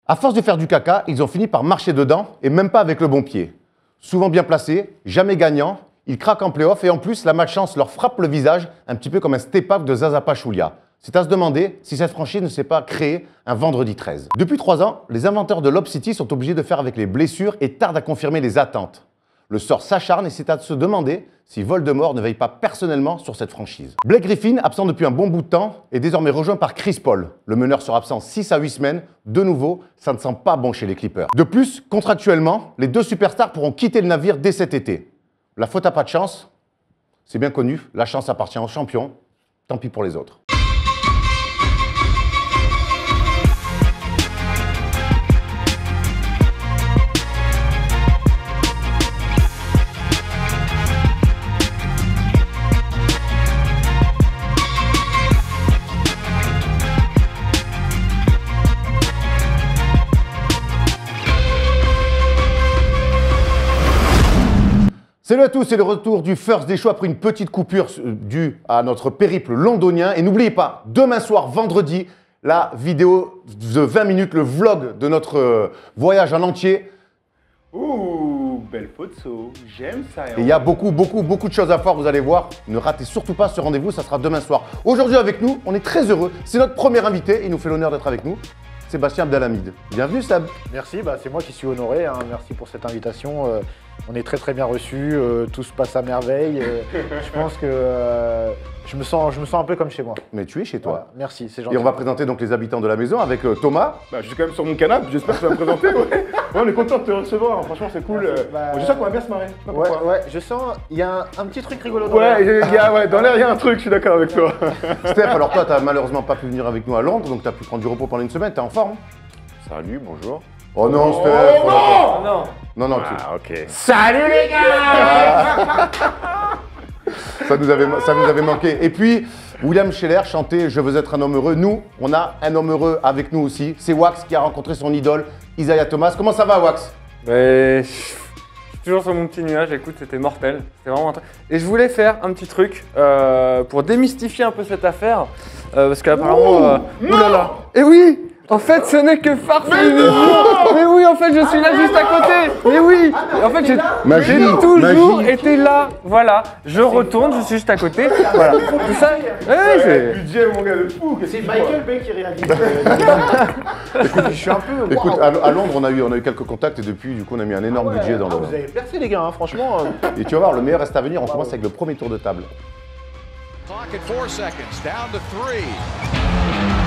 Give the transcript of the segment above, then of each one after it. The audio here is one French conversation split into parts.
À force de faire du caca, ils ont fini par marcher dedans et même pas avec le bon pied. Souvent bien placés, jamais gagnants, ils craquent en play-off et en plus, la malchance leur frappe le visage un petit peu comme un step-up de Zaza Pachulia. C'est à se demander si cette franchise ne s'est pas créée un vendredi 13. Depuis 3 ans, les inventeurs de Lob City sont obligés de faire avec les blessures et tardent à confirmer les attentes. Le sort s'acharne et c'est à se demander si Voldemort ne veille pas personnellement sur cette franchise. Blake Griffin, absent depuis un bon bout de temps, est désormais rejoint par Chris Paul. Le meneur sera absent 6 à 8 semaines. De nouveau, ça ne sent pas bon chez les Clippers. De plus, contractuellement, les deux superstars pourront quitter le navire dès cet été. La faute à pas de chance, c'est bien connu, la chance appartient aux champions, tant pis pour les autres. Salut à tous, c'est le retour du First Day Show après une petite coupure due à notre périple londonien. Et n'oubliez pas, demain soir, vendredi, la vidéo de 20 minutes, le vlog de notre voyage en entier. Ouh, belle photo, j'aime ça. Et il y a beaucoup de choses à faire, vous allez voir. Ne ratez surtout pas ce rendez-vous, ça sera demain soir. Aujourd'hui avec nous, on est très heureux. C'est notre premier invité, il nous fait l'honneur d'être avec nous. Sébastien Abdelhamid. Bienvenue Seb. Merci, c'est moi qui suis honoré, hein. Merci pour cette invitation. On est très bien reçus, tout se passe à merveille. Je pense que je me sens un peu comme chez moi. Mais tu es chez toi. Voilà, merci, c'est gentil. Et on va présenter donc les habitants de la maison avec Thomas. Je suis quand même sur mon canapé, j'espère que tu vas me présenter. Ouais, on est content de te recevoir, hein. Franchement c'est cool. J'espère qu'on va bien se marrer. Ouais, je sens, il y a un petit truc rigolo dans l'air. Ouais, dans l'air il y a un truc, je suis d'accord avec toi. Steph, alors toi t'as malheureusement pas pu venir avec nous à Londres, donc t'as pu prendre du repos pendant une semaine, t'es en forme? Salut, bonjour. Oh non, Steph! Oh non! Non, ok. Salut les gars! Ça nous avait manqué. Et puis, William Scheller chantait « Je veux être un homme heureux ». Nous, on a un homme heureux avec nous aussi. C'est Wax qui a rencontré son idole, Isaiah Thomas. Comment ça va, Wax? Je suis toujours sur mon petit nuage. Écoute, c'était mortel. C'était vraiment mortel. Et je voulais faire un petit truc pour démystifier un peu cette affaire. Parce qu'apparemment... oulala. Et oui! En fait, ce n'est que farfelu. Mais oui, en fait, je suis là juste à côté. Mais oui. En fait, j'ai toujours été là. Voilà. Je retourne, je suis juste à côté. Voilà. C'est ça. Ouais, budget, mon gars, de fou. C'est Michael Bay qui réalise. Écoute, je suis un peu. Écoute, à Londres, on a eu quelques contacts et depuis, du coup, on a mis un énorme budget dans le. Vous avez percé, les gars, hein, franchement. Et tu vas voir, le meilleur reste à venir. On commence avec le premier tour de table. Clock at 4 seconds, down to 3.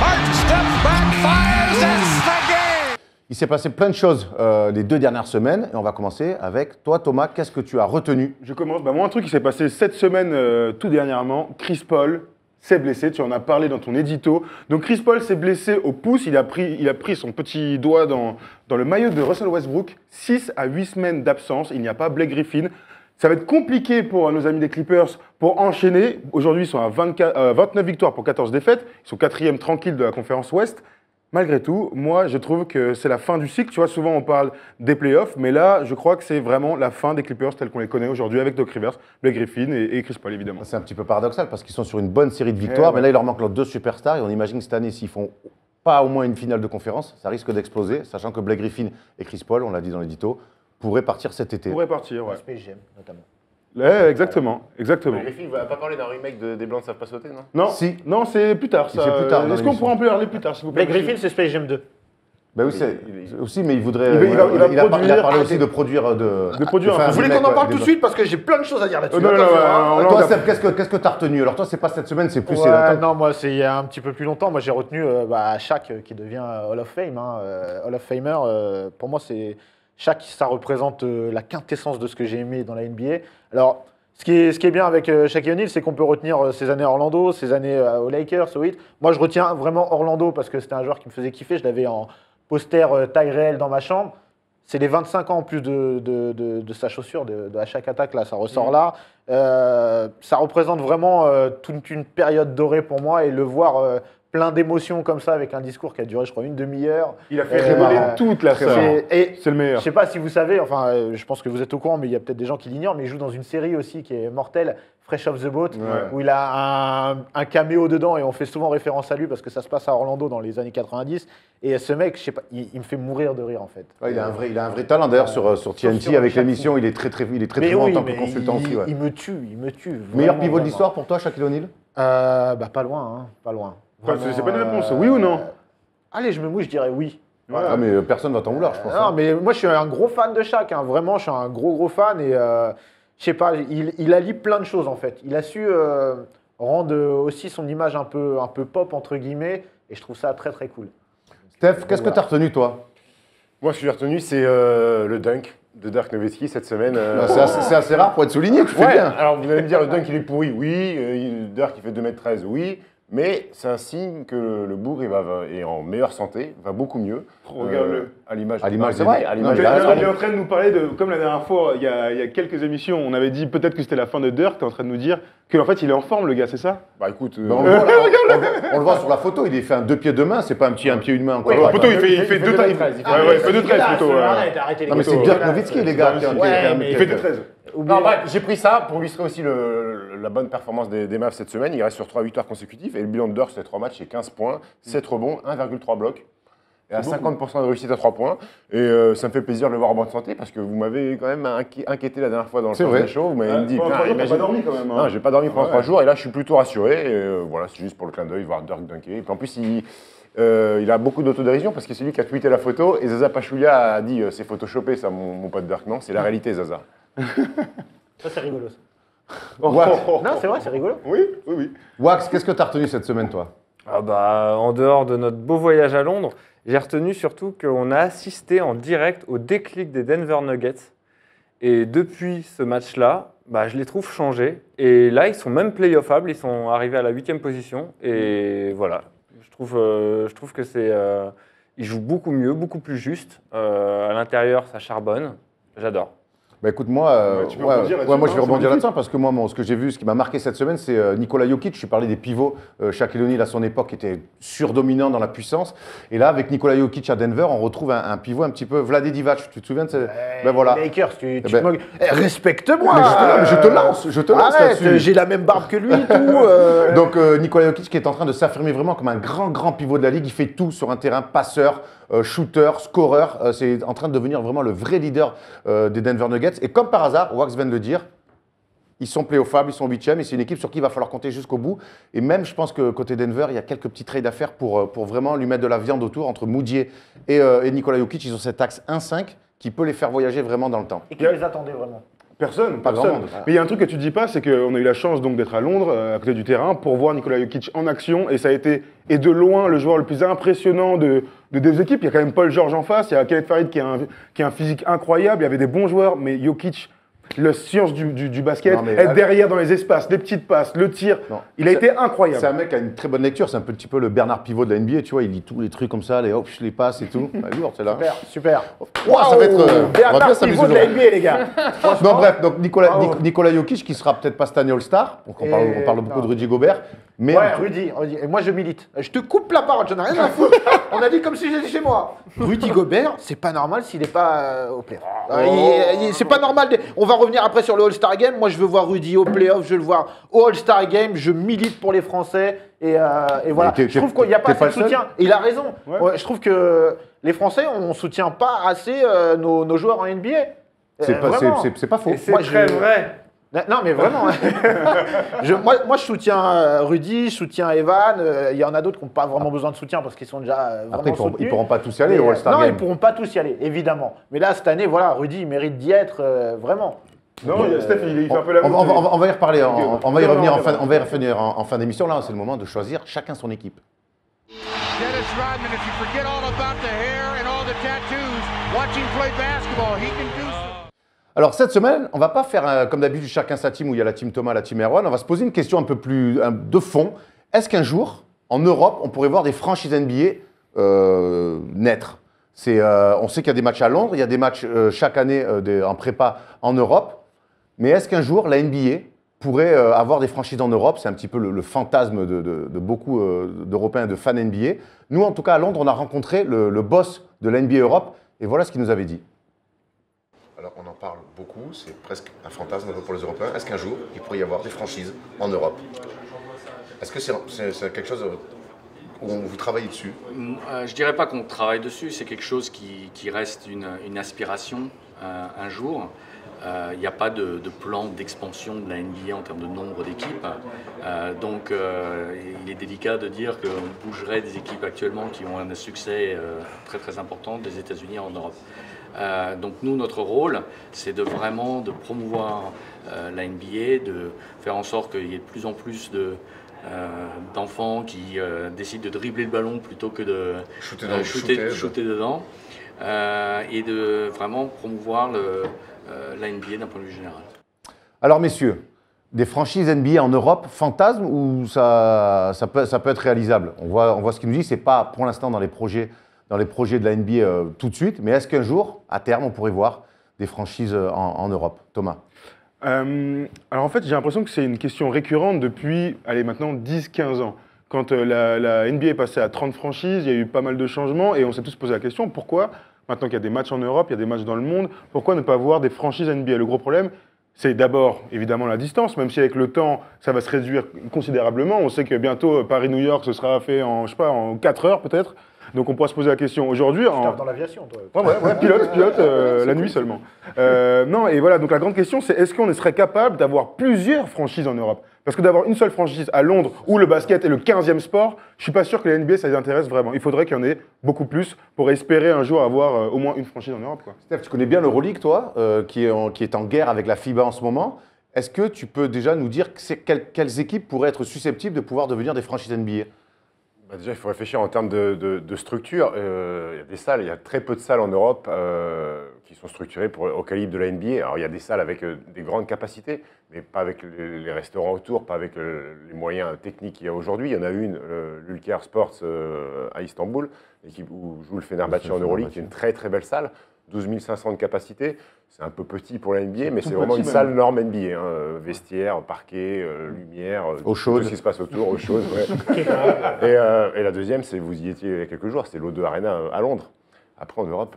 Hart steps back, fires, it's the game! Il s'est passé plein de choses les 2 dernières semaines et on va commencer avec toi, Thomas. Qu'est-ce que tu as retenu? Je commence. Moi, un truc qui s'est passé cette semaine, tout dernièrement, Chris Paul s'est blessé. Tu en as parlé dans ton édito. Donc, Chris Paul s'est blessé au pouce. Il a pris son petit doigt dans le maillot de Russell Westbrook. 6 à 8 semaines d'absence. Il n'y a pas Blake Griffin. Ça va être compliqué pour nos amis des Clippers pour enchaîner. Aujourd'hui, ils sont à 29 victoires pour 14 défaites. Ils sont 4e tranquille de la conférence Ouest. Malgré tout, moi, je trouve que c'est la fin du cycle. Tu vois, souvent, on parle des playoffs, mais là, je crois que c'est vraiment la fin des Clippers tels qu'on les connaît aujourd'hui avec Doc Rivers, Blake Griffin et Chris Paul, évidemment. C'est un petit peu paradoxal parce qu'ils sont sur une bonne série de victoires, mais là, il leur manque leurs 2 superstars et on imagine que cette année, s'ils font pas au moins une finale de conférence, ça risque d'exploser, sachant que Blake Griffin et Chris Paul, on l'a dit dans l'édito, pourraient partir cet été. Pourraient partir, ouais. Space Jam, notamment. Ouais, exactement. Griffin va pas parler d'un remake des Blancs ne savent pas sauter, non? Non, si. Non, c'est plus tard. Ça. C'est plus tard. Est-ce qu'on pourra en parler plus tard, s'il vous plaît? Blake Griffin, c'est Space Jam 2. Ben oui, aussi, mais il voudrait. Il a parlé aussi de produire. Vous voulez qu'on en parle tout de suite parce que j'ai plein de choses à dire là-dessus. Toi, Seb, qu'est-ce que tu as retenu? Alors, toi, c'est pas cette semaine, c'est plus. Non, moi, c'est il y a un petit peu plus longtemps. Moi, j'ai retenu Shaq qui devient Hall of Fame. Hall of Famer, pour moi, c'est. Shaq, ça représente la quintessence de ce que j'ai aimé dans la NBA. Alors, ce qui est bien avec Shaquille O'Neal, c'est qu'on peut retenir ses années à Orlando, ses années aux Lakers, au Heat. Moi, je retiens vraiment Orlando parce que c'était un joueur qui me faisait kiffer. Je l'avais en poster taille réelle dans ma chambre. C'est les 25 ans en plus de sa chaussure, de la Shaq Attack, là, ça ressort là. Ça représente vraiment toute une période dorée pour moi et le voir plein d'émotions comme ça, avec un discours qui a duré, je crois, une demi-heure. Il a fait rigoler toute la salle. Et C'est le je meilleur. sais pas si vous savez, enfin, je pense que vous êtes au courant, mais il y a peut-être des gens qui l'ignorent, mais il joue dans une série aussi qui est mortelle, Fresh Off the Boat, où il a un caméo dedans et on fait souvent référence à lui parce que ça se passe à Orlando dans les années 90. Et ce mec, je sais pas, il me fait mourir de rire en fait. Ouais, il a un vrai talent d'ailleurs sur TNT sur avec chaque l'émission. Il est très bon en tant que consultant aussi. Ouais. Il me tue. Meilleur vraiment, pivot de vraiment. l'histoire pour toi, Shaquille O'Neal? Pas loin, hein, pas loin. Quoi, Vraiment, c'est pas une réponse, oui ou non? Allez, je me mouille, je dirais oui. Ah, mais personne va t'en vouloir, je pense. Non, mais moi je suis un gros fan de Shaq, hein. Vraiment, je suis un gros fan et je sais pas, il allie plein de choses en fait. Il a su rendre aussi son image un peu pop entre guillemets et je trouve ça très très cool. Steph, qu'est-ce que tu as retenu toi? Moi, ce que j'ai retenu, c'est le dunk de Dirk Nowitzki cette semaine. C'est assez rare pour être souligné, tu fais Ouais, bien. alors vous allez me dire, le dunk, il est pourri. Oui, Dirk, il fait 2m13, oui. Mais c'est un signe que le bourg est en meilleure santé, va beaucoup mieux. Regarde-le. À l'image. À l'image, c'est c'est vrai. vrai. À Non, l'image. mais Il raison. est en train de nous parler de, comme la dernière fois, il y a quelques émissions, on avait dit peut-être que c'était la fin de Dirk, tu es en train de nous dire qu'en fait il est en forme le gars, c'est ça? Bah écoute, Ben, on le voit sur la photo, il est fait un 2 pieds 2 mains, c'est pas un pied une main encore. Ouais, Poto, il fait fait 2 2 13. treize, il fait Ouais, il fait 2 13 plutôt. Arrêtez les Non mais gars. c'est Dirk Nowitzki les gars. Il fait 2 13. Non, bah, j'ai pris ça pour illustrer aussi la bonne performance des Mavs cette semaine. Il reste sur 3 victoires consécutives et le bilan de Dirk, c'est 3 matchs, c'est 15 points, 7 rebonds, 1,3 blocs. Et à 50% de réussite à 3 points. Et ça me fait plaisir de le voir en bonne santé parce que vous m'avez quand même inquiété la dernière fois dans le C'est vrai. show. Vous m'avez dit, Pendant 3 jours, t'as imagine- pas dormi quand même. Non, j'ai pas dormi pendant 3 jours et là je suis plutôt rassuré. Et voilà, c'est juste pour le clin d'œil, voir Dirk dunker. Et puis en plus, il a beaucoup d'autodérision parce que c'est lui qui a tweeté la photo et Zaza Pachulia a dit c'est photoshopé ça, mon pote Dirk. Non, c'est la réalité, Zaza. Ça c'est rigolo. Ça. Wax, Non, c'est vrai, c'est rigolo. Oui. Wax, qu'est-ce que tu as retenu cette semaine toi? Ah bah, en dehors de notre beau voyage à Londres, j'ai retenu surtout qu'on a assisté en direct au déclic des Denver Nuggets. Et depuis ce match-là, bah, je les trouve changés. Et là, ils sont même playoffables, ils sont arrivés à la 8e position. Et voilà, je trouve que c'est... ils jouent beaucoup mieux, beaucoup plus juste. À l'intérieur, ça charbonne. J'adore. Bah écoute, moi, tu peux rebondir là-dessus, moi je vais c'est rebondir magnifique. là-dessus parce que moi, ce que j'ai vu, ce qui m'a marqué cette semaine, c'est Nikola Jokic. Je parlais des pivots. Shaquille O'Neal à son époque était surdominant dans la puissance. Et là, avec Nikola Jokic à Denver, on retrouve un pivot un petit peu Vlade Divac. Tu te souviens de ce... Ben voilà. Les Lakers, tu ben- te moques. Respecte-moi. Mais je te lance Arrête, là-dessus. j'ai la même barbe que lui et tout. Donc Nikola Jokic qui est en train de s'affirmer vraiment comme un grand pivot de la ligue. Il fait tout sur un terrain, passeur, shooter, scoreur. C'est en train de devenir vraiment le vrai leader des Denver Nuggets. Et comme par hasard, Wax vient de le dire, ils sont playoffables, ils sont 8e et c'est une équipe sur qui il va falloir compter jusqu'au bout. Et même, je pense que côté Denver, il y a quelques petits trades à faire pour vraiment lui mettre de la viande autour entre Moutier et Nikola Jokic. Ils ont cet axe 1-5 qui peut les faire voyager vraiment dans le temps. Et qui les attendait vraiment. Personne. Pas grand monde. Mais il y a un truc que tu dis pas, c'est qu'on a eu la chance donc d'être à Londres, à côté du terrain, pour voir Nikola Jokic en action. Et ça a été, et de loin, le joueur le plus impressionnant de deux équipes. Il y a quand même Paul George en face, il y a Kenneth Farid qui a un physique incroyable, il y avait des bons joueurs, mais Jokic, la science du basket, Non, mais être derrière dans les espaces, les petites passes, le tir, Non. il a été incroyable. C'est un mec qui a une très bonne lecture. C'est un petit peu le Bernard Pivot de la NBA. Tu vois, il lit tous les trucs comme ça, les hop, je les passe et tout. Bah, lourd, c'est là. Super. Ouah, ça va être. On va bien Bernard s'amuser Pivot de la aujourd'hui. NBA, les gars. Non, bref, donc Bravo. Nikola Jokic qui sera peut-être pas cette année All-Star. Donc on parle beaucoup non. de Rudy Gobert. Mais Ouais, Rudy. Et moi, je milite. Je te coupe la parole, j'en ai rien à foutre. On a dit comme si j'étais chez moi. Rudy Gobert, c'est pas normal s'il n'est pas au playoff. C'est pas normal. On va revenir après sur le All-Star Game. Moi, je veux voir Rudy au playoff, je veux le voir au All-Star Game. Je milite pour les Français. Et voilà. Mais Je trouve qu'il n'y a pas t'es pas assez de le seul soutien. Et il a raison. Ouais. Ouais, je trouve que les Français, on ne soutient pas assez nos joueurs en NBA. Vraiment. c'est pas faux. Et c'est Moi, très je- vrai. Non, mais vraiment. moi, je soutiens Rudy, je soutiens Evan. Il y en a d'autres qui n'ont pas vraiment besoin de soutien parce qu'ils sont déjà vraiment Après, ils soutenus. pourront pas tous y aller Mais, au All-Star non, Game. ils pourront pas tous y aller, évidemment. Mais là, cette année, voilà, Rudy, il mérite d'y être, vraiment. Non, il y a Steph, il fait un peu la On va y reparler, on va y Non, revenir non, on va y revenir en fin d'émission. Là, c'est le moment de choisir chacun son équipe. Dennis Rodman, if you forget all about the hair and all the tattoos, watch him play basketball. He can do some. Alors cette semaine, on va pas faire comme d'habitude chacun sa team où il y a la team Thomas, la team Erwan. On va se poser une question un peu plus de fond. Est-ce qu'un jour, en Europe, on pourrait voir des franchises NBA naître? On sait qu'il y a des matchs à Londres, il y a des matchs chaque année en prépa en Europe. Mais est-ce qu'un jour, la NBA pourrait avoir des franchises en Europe. C'est un petit peu le fantasme de beaucoup d'Européens et de fans NBA. Nous, en tout cas, à Londres, on a rencontré le boss de la NBA Europe et voilà ce qu'il nous avait dit. Alors on en parle beaucoup, c'est presque un fantasme un peu pour les Européens. Est-ce qu'un jour, il pourrait y avoir des franchises en Europe? Est-ce que c'est quelque chose où vous travaillez dessus? Je dirais pas qu'on travaille dessus, c'est quelque chose qui reste une aspiration un jour. Il n'y a pas de plan d'expansion de la NBA en termes de nombre d'équipes. Donc il est délicat de dire qu'on bougerait des équipes actuellement qui ont un succès très très important des États-Unis en Europe. Donc nous, notre rôle, c'est vraiment de promouvoir la NBA, de faire en sorte qu'il y ait de plus en plus d'enfants qui décident de dribbler le ballon plutôt que de shooter dedans, et de vraiment promouvoir la NBA d'un point de vue général. Alors messieurs, des franchises NBA en Europe, fantasme ou ça peut être réalisable? On voit ce qu'il nous dit, c'est pas pour l'instant dans les projets de la NBA tout de suite, mais est-ce qu'un jour, à terme, on pourrait voir des franchises en Europe? Thomas? Alors en fait, j'ai l'impression que c'est une question récurrente depuis, maintenant 10-15 ans. Quand la NBA est passée à 30 franchises, il y a eu pas mal de changements et on s'est tous posé la question, pourquoi, maintenant qu'il y a des matchs en Europe, il y a des matchs dans le monde, pourquoi ne pas avoir des franchises NBA? Le gros problème, c'est d'abord évidemment la distance, même si avec le temps, ça va se réduire considérablement. On sait que bientôt, Paris-New York, ce sera fait en 4 heures peut-être. Donc on pourra se poser la question aujourd'hui. Tu tapes dans l'aviation, toi. Ouais, pilote, la nuit seulement. Non, et voilà, donc la grande question, c'est est-ce qu'on serait capable d'avoir plusieurs franchises en Europe? Parce que d'avoir une seule franchise à Londres, où le basket est le 15e sport, je suis pas sûr que la NBA, ça les intéresse vraiment. Il faudrait qu'il y en ait beaucoup plus pour espérer un jour avoir au moins une franchise en Europe, quoi. Steph, tu connais bien l'Euroleague, toi, qui est en guerre avec la FIBA en ce moment. Est-ce que tu peux déjà nous dire quelles équipes pourraient être susceptibles de pouvoir devenir des franchises NBA? Déjà, il faut réfléchir en termes de structure. Il y a des salles, il y a très peu de salles en Europe qui sont structurées au calibre de la NBA. Alors, il y a des salles avec des grandes capacités, mais pas avec les restaurants autour, pas avec les moyens techniques qu'il y a aujourd'hui. Il y en a une, l'Ulker Sports à Istanbul, l'équipe où joue le Fenerbahçe en Euroleague, qui est une très très belle salle. 12 500 de capacité, c'est un peu petit pour la NBA, mais c'est vraiment une salle norme NBA. Vestiaire, parquet, lumière, eau chaude, tout ce qui se passe autour, eau chaude. Ouais. Et la deuxième, c'est vous y étiez il y a quelques jours, c'était l'O2 Arena à Londres. Après, en Europe,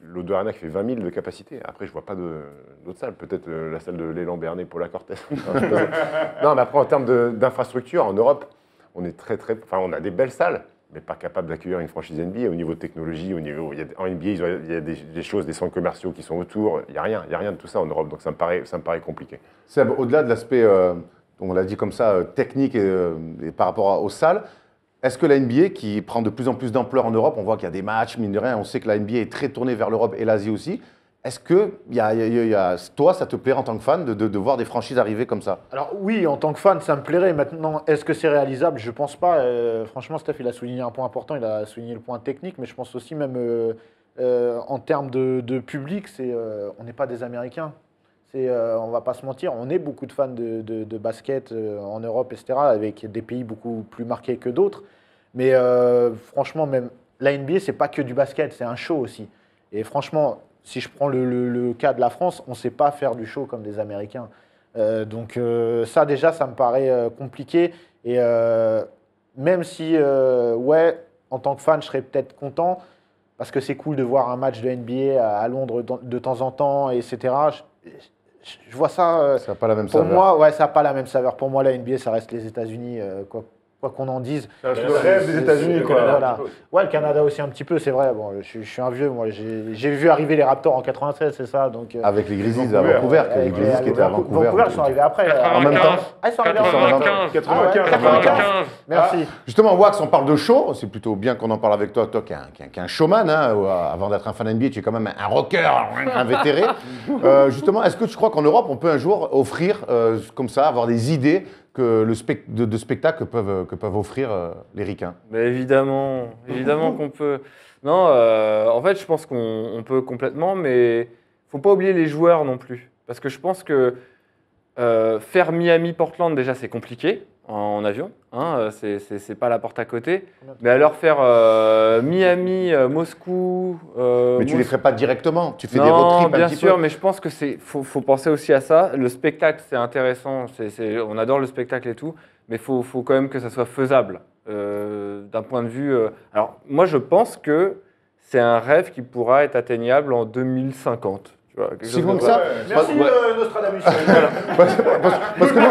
l'O2 Arena qui fait 20 000 de capacité. Après, je ne vois pas d'autres salles. Peut-être la salle de l'Élan Bernet, Paula Cortez. Non, mais après, en termes d'infrastructure, en Europe, on est on a des belles salles, mais pas capable d'accueillir une franchise NBA au niveau de technologie, en NBA, il y a des choses, des centres commerciaux qui sont autour, il n'y a rien de tout ça en Europe, donc ça me paraît compliqué. Seb, au-delà de l'aspect, on l'a dit comme ça, technique et par rapport aux salles, est-ce que la NBA, qui prend de plus en plus d'ampleur en Europe, on voit qu'il y a des matchs, mine de rien, on sait que la NBA est très tournée vers l'Europe et l'Asie aussi, est-ce que toi, ça te plairait en tant que fan de voir des franchises arriver comme ça? Alors oui, en tant que fan, ça me plairait. Maintenant, est-ce que c'est réalisable? Je pense pas. Franchement, Steph, il a souligné un point important, il a souligné le point technique, mais je pense aussi même en termes de public, on n'est pas des Américains. On va pas se mentir, on est beaucoup de fans de basket en Europe, etc., avec des pays beaucoup plus marqués que d'autres. Mais franchement, même la NBA, c'est pas que du basket, c'est un show aussi. Et franchement, si je prends le cas de la France, on ne sait pas faire du show comme des Américains. Donc ça, déjà, ça me paraît compliqué. Et même si, en tant que fan, je serais peut-être content, parce que c'est cool de voir un match de NBA à Londres de temps en temps, etc. Je vois ça... ça n'a pas la même pour saveur. moi, ouais, ça n'a pas la même saveur. Pour moi, la NBA, ça reste les États-Unis, quoi qu'on en dise. C'est le rêve des États-Unis, quoi. Voilà. Ouais, le Canada aussi un petit peu, c'est vrai. Bon, je suis un vieux, moi. J'ai vu arriver les Raptors en 96, c'est ça. Donc, avec les Grizzlies à Vancouver, les Grizzlies qui étaient à Vancouver. Ils sont arrivés après. En même temps. Ah, ils sont arrivés en 95. Merci. Justement, Wax, on parle de show. C'est plutôt bien qu'on en parle avec toi qui est un showman. Avant d'être un fan NBA, tu es quand même un rocker invétéré. Justement, est-ce que tu crois qu'en Europe, on peut un jour offrir, comme ça, avoir des idées de spectacles que peuvent offrir les ricains? Mais évidemment qu'on peut. Non, en fait, je pense qu'on peut complètement, mais il ne faut pas oublier les joueurs non plus. Parce que je pense que faire Miami-Portland, déjà, c'est compliqué. en avion, hein, c'est pas la porte à côté. Mais alors faire Miami, Moscou. Mais tu les ferais pas directement, tu fais des road Non, trips un bien petit sûr, peu. mais je pense que faut penser aussi à ça. Le spectacle, c'est intéressant, on adore le spectacle et tout, mais faut quand même que ça soit faisable d'un point de vue. Alors, moi, je pense que c'est un rêve qui pourra être atteignable en 2050. Tu vois, quelque Si chose comme comme ça, Merci Ouais. Nostradamus. parce que moi,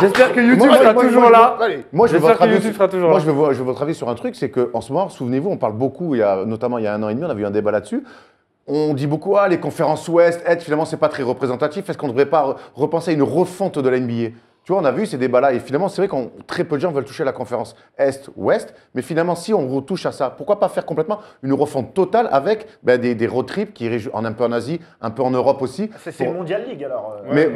J'espère que YouTube Moi, sera moi, toujours moi, là. moi, je veux J'espère votre que avis. YouTube sera toujours Moi, là. je veux votre avis sur un truc, c'est qu'en ce moment, souvenez-vous, on parle beaucoup, notamment il y a 1 an et demi, on avait eu un débat là-dessus. On dit beaucoup, les conférences Ouest, Est, finalement, c'est pas très représentatif. Est-ce qu'on ne devrait pas repenser à une refonte de la NBA? Tu vois, on a vu ces débats-là et finalement, c'est vrai que très peu de gens veulent toucher à la conférence Est-Ouest. Mais finalement, si on retouche à ça, pourquoi pas faire complètement une refonte totale avec des road trips qui iraient un peu en Asie, un peu en Europe aussi. C'est une Mondial League alors. Mais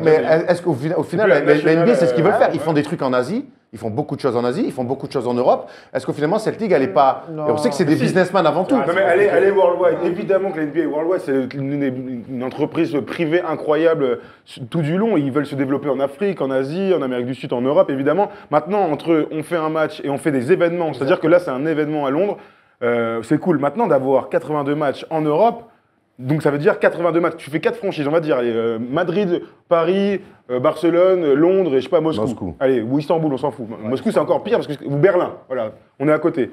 est-ce qu'au final, la la NBA, c'est ce qu'ils veulent faire? ouais. Ils font des trucs en Asie, ils font beaucoup de choses en Asie, ils font beaucoup de choses en Europe. Est-ce qu'au finalement, cette ligue, elle n'est pas. Non. Et on sait que c'est des businessmen avant tout. Non mais elle est worldwide. Évidemment que la NBA est worldwide, c'est une entreprise privée incroyable tout du long. Ils veulent se développer en Afrique, en Asie, en Amérique du Sud, en Europe, évidemment. Maintenant, entre on fait un match et on fait des événements, c'est-à-dire que là, c'est un événement à Londres, c'est cool. Maintenant, d'avoir 82 matchs en Europe, donc ça veut dire 82 matchs. Tu fais 4 franchises, on va dire. Allez, Madrid, Paris, Barcelone, Londres et je sais pas, Moscou. Allez, ou Istanbul, on s'en fout. Moscou, c'est encore pire, ou Berlin. Voilà, on est à côté.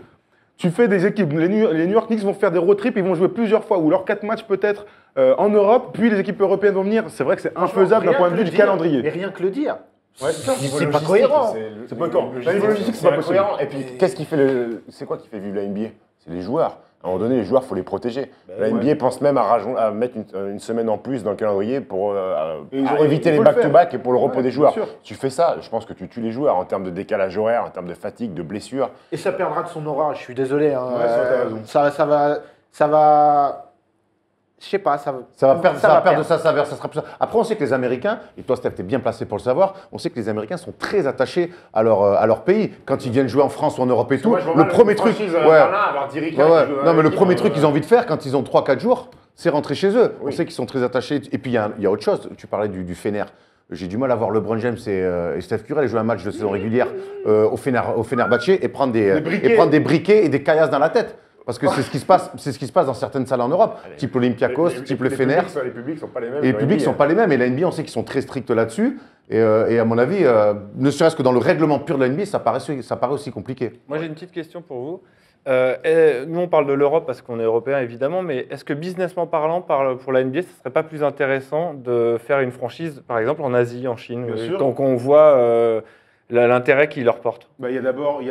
Tu fais des équipes. Les New York Knicks vont faire des road trips, ils vont jouer plusieurs fois, ou leurs 4 matchs peut-être en Europe, puis les équipes européennes vont venir. C'est vrai que c'est infaisable d'un point de vue du calendrier. Mais rien que le dire. Ouais, C'est pas cohérent. C'est pas cohérent. La niveau logistique, c'est pas possible. Et puis, qu'est-ce qui fait c'est quoi qui fait vivre la NBA? C'est les joueurs. À un moment donné, les joueurs, il faut les protéger. La NBA pense même à mettre une semaine en plus dans le calendrier pour éviter les back-to-back et pour le repos des joueurs. sûr. Tu fais ça, je pense que tu tues les joueurs en termes de décalage horaire, en termes de fatigue, de blessures. Et ça perdra de son aura, je suis désolé. Hein. Ouais, t'as raison. Ça va. Je sais pas, ça Ça va perdre de sa saveur, ça sera plus ça. Après, on sait que les Américains, et toi, Steph, tu es bien placé pour le savoir, on sait que les Américains sont très attachés à leur pays. Quand ils viennent jouer en France ou en Europe et tout, le premier truc. Non, mais le premier truc qu'ils ont envie de faire quand ils ont 3-4 jours, c'est rentrer chez eux. On sait qu'ils sont très attachés. Et puis, il y a autre chose. Tu parlais du Fener. J'ai du mal à voir LeBron James et Steph Curry aller jouer un match de saison régulière au Fenerbahçe et prendre des briquets et des caillasses dans la tête. Parce que c'est ce qui se passe dans certaines salles en Europe, type l'Olympiakos, type le Fener. Les publics sont pas les mêmes. Et les publics ne sont pas les mêmes. Et la NBA, on sait qu'ils sont très stricts là-dessus. Et à mon avis, ne serait-ce que dans le règlement pur de la NBA, ça paraît aussi compliqué. Moi, j'ai une petite question pour vous. Nous, on parle de l'Europe parce qu'on est européen, évidemment, mais est-ce que businessment parlant, pour la NBA, ce ne serait pas plus intéressant de faire une franchise, par exemple, en Asie, en Chine, Bien sûr. donc on voit l'intérêt qu'il leur porte? Il y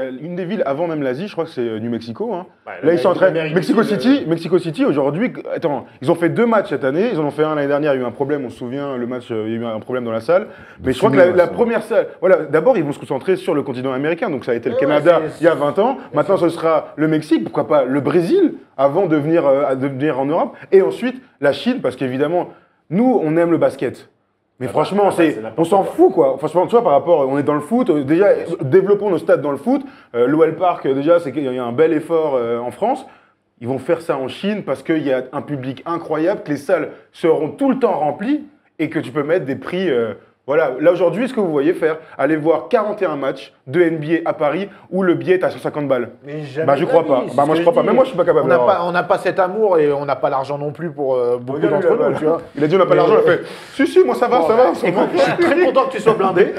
a une des villes avant même l'Asie, je crois que c'est New Mexico. Hein. Ouais, Là, ils sont en train. l'Amérique Mexico du Sud, City, Mexico City aujourd'hui, attends, ils ont fait 2 matchs cette année. Ils en ont fait un l'année dernière. Il y a eu un problème, on se souvient, le match, il y a eu un problème dans la salle. Mais je crois que la première salle. Voilà, d'abord, ils vont se concentrer sur le continent américain. Donc, ça a été le Canada il y a 20 ans. Maintenant, ce sera le Mexique, pourquoi pas le Brésil, avant de venir en Europe. Et ensuite, la Chine, parce qu'évidemment, nous, on aime le basket. Mais franchement, on s'en fout quoi. Franchement, tu vois, par rapport, on est dans le foot. Déjà, développons nos stades dans le foot. L'OL Park, déjà, c'est qu'il y a un bel effort en France. Ils vont faire ça en Chine parce qu'il y a un public incroyable, que les salles seront tout le temps remplies et que tu peux mettre des prix. Voilà. Là aujourd'hui, ce que vous voyez faire, allez voir 41 matchs de NBA à Paris où le billet est à 150 balles. Mais jamais Je crois de la pas. vie, c'est Moi, ce je que crois pas. dis. Même moi, je suis pas capable. On n'a pas cet amour et on n'a pas l'argent non plus pour beaucoup Regarde, d'entre lui, nous, tu vois. Il a dit on n'a pas l'argent, il a fait si, moi ça va, ça va. Écoute, je suis très content que tu sois blindé.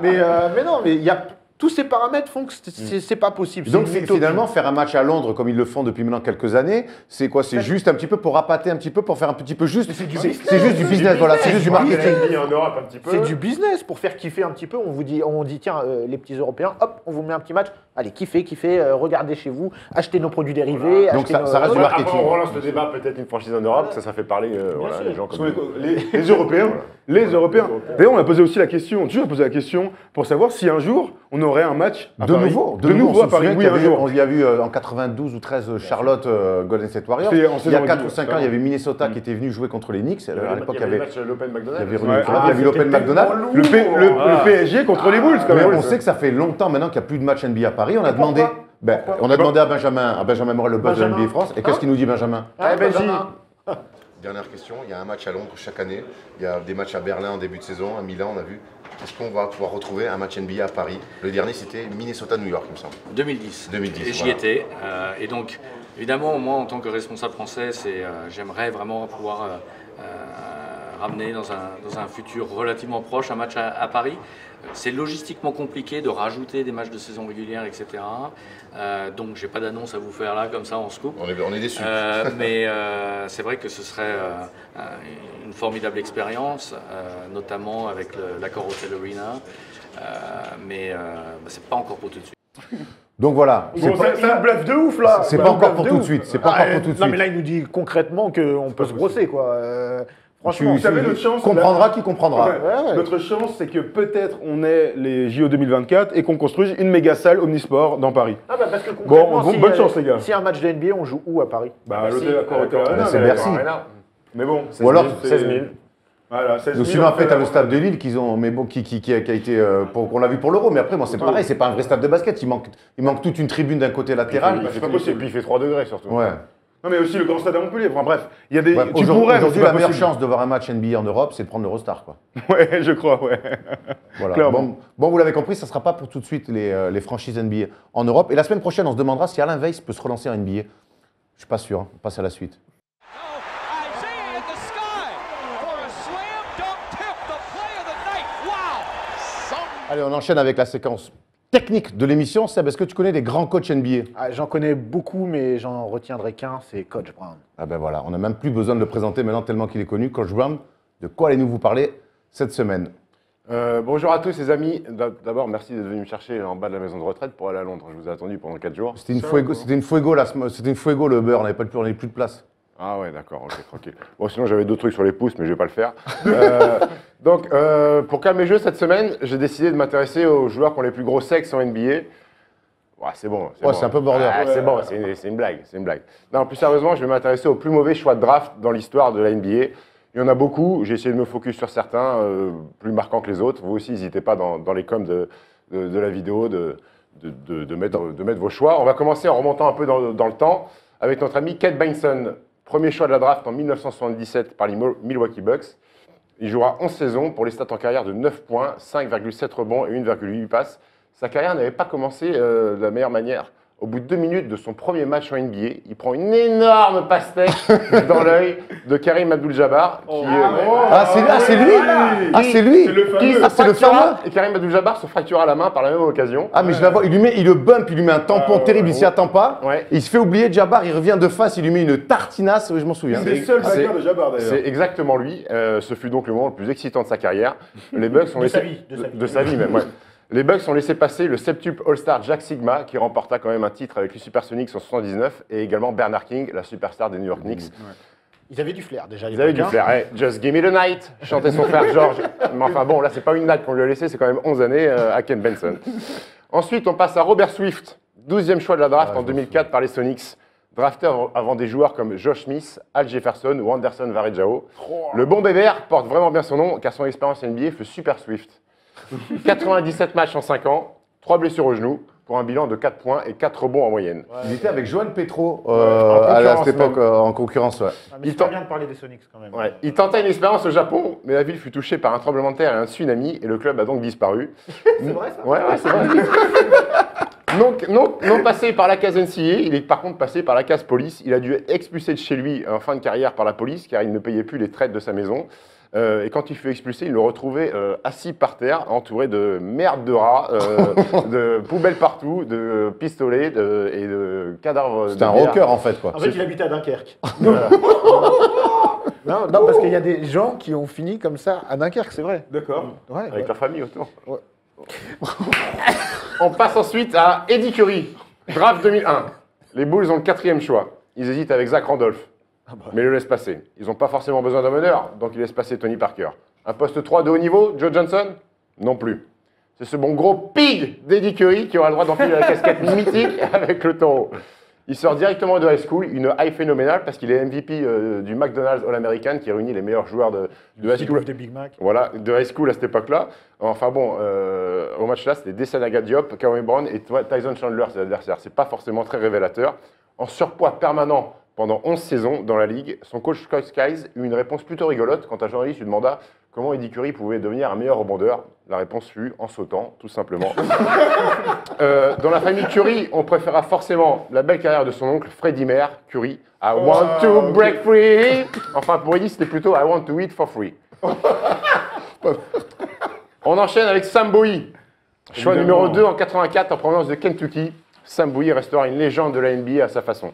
mais non, mais il y a tous ces paramètres font que c'est pas possible. Donc C'est une utopie. finalement, faire un match à Londres comme ils le font depuis maintenant quelques années, c'est quoi? C'est juste un petit peu pour appâter un petit peu, pour faire un petit peu juste. C'est juste du business, voilà, c'est juste du marketing. En Europe un petit peu. C'est du business pour faire kiffer un petit peu. On dit tiens, les petits Européens, hop, on vous met un petit match. Allez, kiffez, regardez chez vous, achetez nos produits dérivés. Donc achetez ça reste du voilà. marketing. Après, on relance le débat, peut-être une franchise en Europe, ça fait parler les gens comme Les Européens. Les Européens. D'ailleurs, on a posé aussi la question, tu as posé la question pour savoir si un jour on aurait un match à De Paris. nouveau à Paris. Oui, un jour. Il y a eu en 92 ou 13 Charlotte Golden State Warriors. C'était en Il y a saison 4 ou régulière, 5 ans, il y avait Minnesota qui était venu jouer contre les Knicks. À l'époque, il y avait l'Open il y McDonald's. avait Rudy Ouais. Gobert, il y avait l'Open McDonald's. Le PSG contre les Bulls, quand Mais même. on sait que ça fait longtemps maintenant qu'il n'y a plus de match NBA à Paris. On a demandé à Benjamin Morel, le boss de Benjamin. NBA France. Et qu'est-ce qu'il nous dit, Benjamin? Ah, Benji, Dernière question, il y a un match à Londres chaque année, il y a des matchs à Berlin en début de saison, à Milan on a vu. Est-ce qu'on va pouvoir retrouver un match NBA à Paris? Le dernier c'était Minnesota-New York il me semble. 2010. 2010, Et j'y voilà. étais. Et donc, évidemment, moi, en tant que responsable français, j'aimerais vraiment pouvoir ramener dans un futur relativement proche un match à Paris. C'est logistiquement compliqué de rajouter des matchs de saison régulière, etc. Donc, j'ai pas d'annonce à vous faire là, comme ça, en scoop. On est déçus. Mais c'est vrai que ce serait une formidable expérience, notamment avec l'accord Hotel Arena. Mais c'est pas encore pour tout de suite. Donc voilà. Bon, c'est un bluff de ouf là. C'est un pas encore bluff pour de tout de ouf. suite. C'est pas encore pour tout de Non, mais suite. là, il nous dit concrètement qu'on peut se brosser, quoi. Franchement, Vous savez, notre chance, comprendra là- qui comprendra. Ouais. ouais. Notre chance, c'est que peut-être on ait les JO 2024 et qu'on construise une méga salle Omnisport dans Paris. Ah bah parce que concrètement, Bon, bonne chance, les gars. Si un match de NBA, on joue où à Paris? Bah, l'hôtel Accor Hotel Arena, c'est mais- Bercy. Mais bon, Ou alors, 16 000. Voilà, 16 000. Donc sinon après t'as le stade de Lille qu'ils ont, mais bon, qui a été, qu'on l'a vu pour l'Euro, mais après moi c'est pareil, c'est pas un vrai stade de basket, il manque toute une tribune d'un côté latéral. c'est pas possible. Puis il fait 3 degrés surtout. Ouais. Non, mais aussi le grand stade à Montpellier. Enfin bref, il y a des. Ouais, tu aujourd'hui, pourrais, mais aujourd'hui, c'est la pas meilleure possible. chance de voir un match NBA en Europe, c'est de prendre l'Eurostar, quoi. Ouais, je crois, ouais. Voilà. Clairement. Bon, vous l'avez compris, ça ne sera pas pour tout de suite les franchises NBA en Europe. Et la semaine prochaine, on se demandera si Alain Weiss peut se relancer en NBA. Je ne suis pas sûr. On passe à la suite. Isaiah in the sky for a slam dunk tip, the play of the night. Wow! Allez, on enchaîne avec la séquence technique de l'émission. Seb, est-ce que tu connais des grands coachs NBA? Ah, j'en connais beaucoup, mais j'en retiendrai qu'un, c'est Coach Brown. Ah ben voilà, on n'a même plus besoin de le présenter maintenant tellement qu'il est connu. Coach Brown, de quoi allez-nous vous parler cette semaine? Bonjour à tous les amis. D'abord, merci d'être venu me chercher en bas de la maison de retraite pour aller à Londres. Je vous ai attendu pendant 4 jours. C'était une fuego, le beurre, on n'avait plus de place. Ah ouais, d'accord, ok, tranquille. Bon, sinon j'avais d'autres trucs sur les pouces, mais je vais pas le faire. Donc, pour calmer le jeu cette semaine, j'ai décidé de m'intéresser aux joueurs qui ont les plus gros sexes en NBA. Ouais, c'est bon. Ouais, c'est un peu border. Ah, c'est bon, c'est une blague, c'est une blague. Non, plus sérieusement, je vais m'intéresser aux plus mauvais choix de draft dans l'histoire de la NBA. Il y en a beaucoup, j'ai essayé de me focus sur certains, plus marquants que les autres. Vous aussi, n'hésitez pas dans les coms de la vidéo de mettre vos choix. On va commencer en remontant un peu dans le temps avec notre ami Kent Bainson. Premier choix de la draft en 1977 par les Milwaukee Bucks. Il jouera 11 saisons pour les stats en carrière de 9 points, 5,7 rebonds et 1,8 passes. Sa carrière n'avait pas commencé de la meilleure manière. Au bout de 2 minutes de son premier match en NBA, il prend une énorme pastèque dans l'œil de Karim Abdul-Jabbar. C'est lui. Ah, c'est lui. C'est le fameux. Qui se Ah, c'est le fractura, fameux. et Karim Abdul-Jabbar se fractura la main par la même occasion. Ah, mais je la vois, il le bump, il lui met un tampon terrible, il s'y attend pas. Ouais. Il se fait oublier Jabbar, il revient de face, il lui met une tartinasse, oui, je m'en souviens. C'est le seul c'est- bagarre de Jabbar d'ailleurs. C'est exactement lui. Ce fut donc le moment le plus excitant de sa carrière. Les Bucks ont laissé... De sa vie même, ouais. Les Bucks ont laissé passer le septuple All-Star Jack Sigma, qui remporta quand même un titre avec les Supersonics en 79, et également Bernard King, la superstar des New York Knicks. Ils avaient du flair déjà. à Ils avaient l'époque, du hein. flair. Hey, Just give me the night, chantait son frère George. Mais enfin bon, là, c'est pas une night qu'on lui a laissé, c'est quand même 11 années à Ken Benson. Ensuite, on passe à Robert Swift, 12e choix de la draft en 2004 par les Sonics. Drafté avant des joueurs comme Josh Smith, Al Jefferson ou Anderson Varejao. Le bon bébert porte vraiment bien son nom, car son expérience NBA fait super Swift. 97 matchs en 5 ans, 3 blessures au genou, pour un bilan de 4 points et 4 rebonds en moyenne. Il était avec Johan Petro en à concurrence cette époque même. en concurrence. Ouais. Ah, mais Il c'est pas tente- bien de parler des Sonics quand même. Ouais. Il tenta une expérience au Japon, mais la ville fut touchée par un tremblement de terre et un tsunami, et le club a donc disparu. C'est vrai ça? Ouais, c'est vrai. Non passé par la case NCA, il est par contre passé par la case police. Il a dû être expulsé de chez lui en fin de carrière par la police, car il ne payait plus les traites de sa maison. Et quand il fut expulsé, il le retrouvait assis par terre, entouré de merde de rats, de poubelles partout, de pistolets et de cadavres. C'était de un bière. rocker en fait, quoi. En fait, il habitait à Dunkerque. non, parce qu'il y a des gens qui ont fini comme ça à Dunkerque, c'est vrai. D'accord. Ouais, Avec la famille autour. Ouais. On passe ensuite à Eddie Curry, draft 2001. Les Bulls ont le 4e choix. Ils hésitent avec Zach Randolph, mais le laissent passer. Ils n'ont pas forcément besoin d'un meneur, donc ils laissent passer Tony Parker. Un poste 3 de haut niveau, Joe Johnson? Non plus. C'est ce bon gros pig d'Eddie Curry qui aura le droit d'enfiler la casquette mythique avec le taureau. Il sort directement de high school, une high phénoménale parce qu'il est MVP du McDonald's All-American qui réunit les meilleurs joueurs de high school. Des Big Mac. Voilà, de high school à cette époque-là. Enfin bon, au match-là, c'était Desanaga Diop, Kawhi Brown et Tyson Chandler, ses adversaires. C'est pas forcément très révélateur. En surpoids permanent pendant 11 saisons dans la ligue. Son coach Scott Skiles eut une réponse plutôt rigolote quand un journaliste lui demanda comment Eddie Curry pouvait devenir un meilleur rebondeur. La réponse fut en sautant, tout simplement. Dans la famille Curry, on préféra forcément la belle carrière de son oncle Freddie Curry. I want to break free. Enfin, pour Eddie, c'était plutôt I want to eat for free. On enchaîne avec Sam Bowie. Choix numéro 2 en 84 en provenance de Kentucky. Sam Bowie restera une légende de la NBA à sa façon.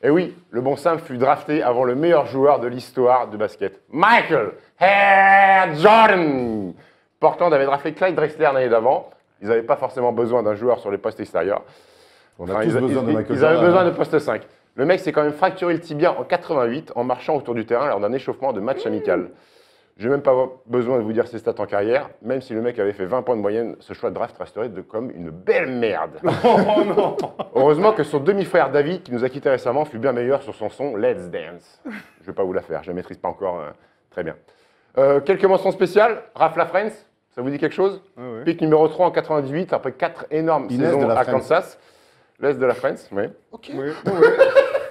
Et oui, le bon Sam fut drafté avant le meilleur joueur de l'histoire de basket, Michael Air Jordan. Portland avait drafté Clyde Drexler l'année d'avant. Ils n'avaient pas forcément besoin d'un joueur sur les postes extérieurs. On a tous besoin de Michael Ils avaient Jordan. besoin de poste 5. Le mec s'est quand même fracturé le tibia en 88 en marchant autour du terrain lors d'un échauffement de match amical. Je n'ai même pas besoin de vous dire ses stats en carrière. Même si le mec avait fait 20 points de moyenne, ce choix de draft resterait comme une belle merde. Oh non. Heureusement que son demi-frère David, qui nous a quittés récemment, fut bien meilleur sur son son Let's Dance. Je ne vais pas vous la faire, je ne la maîtrise pas encore très bien. Quelques mentions spéciales. Raph Lafrance, ça vous dit quelque chose? Ouais. Pick numéro 3 en 98, après 4 énormes Inès saisons de la à France. Kansas. L'Est de la France, oui. Ouais.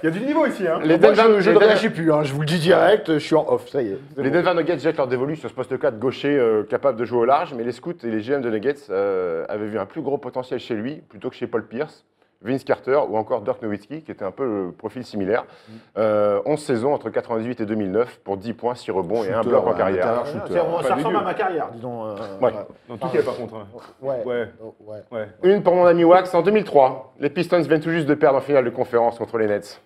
Il y a du niveau ici. Hein. Les Moi, Denver, je ne les Denver- réagis plus, hein, je vous le dis direct, je suis en off, ça y est. les Denver Nuggets jettent leur dévolu sur ce poste 4 gaucher capable de jouer au large, mais les scouts et les GM de Nuggets avaient vu un plus gros potentiel chez lui plutôt que chez Paul Pierce, Vince Carter ou encore Dirk Nowitzki, qui était un peu le profil similaire. 11 saisons entre 98 et 2009 pour 10 points, 6 rebonds et un bloc en carrière. Ça ressemble à ma carrière, disons. Ouais. Dans tout cas, par contre. Hein. Ouais. Ouais. Ouais. Ouais. Une pour mon ami Wax en 2003. Les Pistons viennent tout juste de perdre en finale de conférence contre les Nets.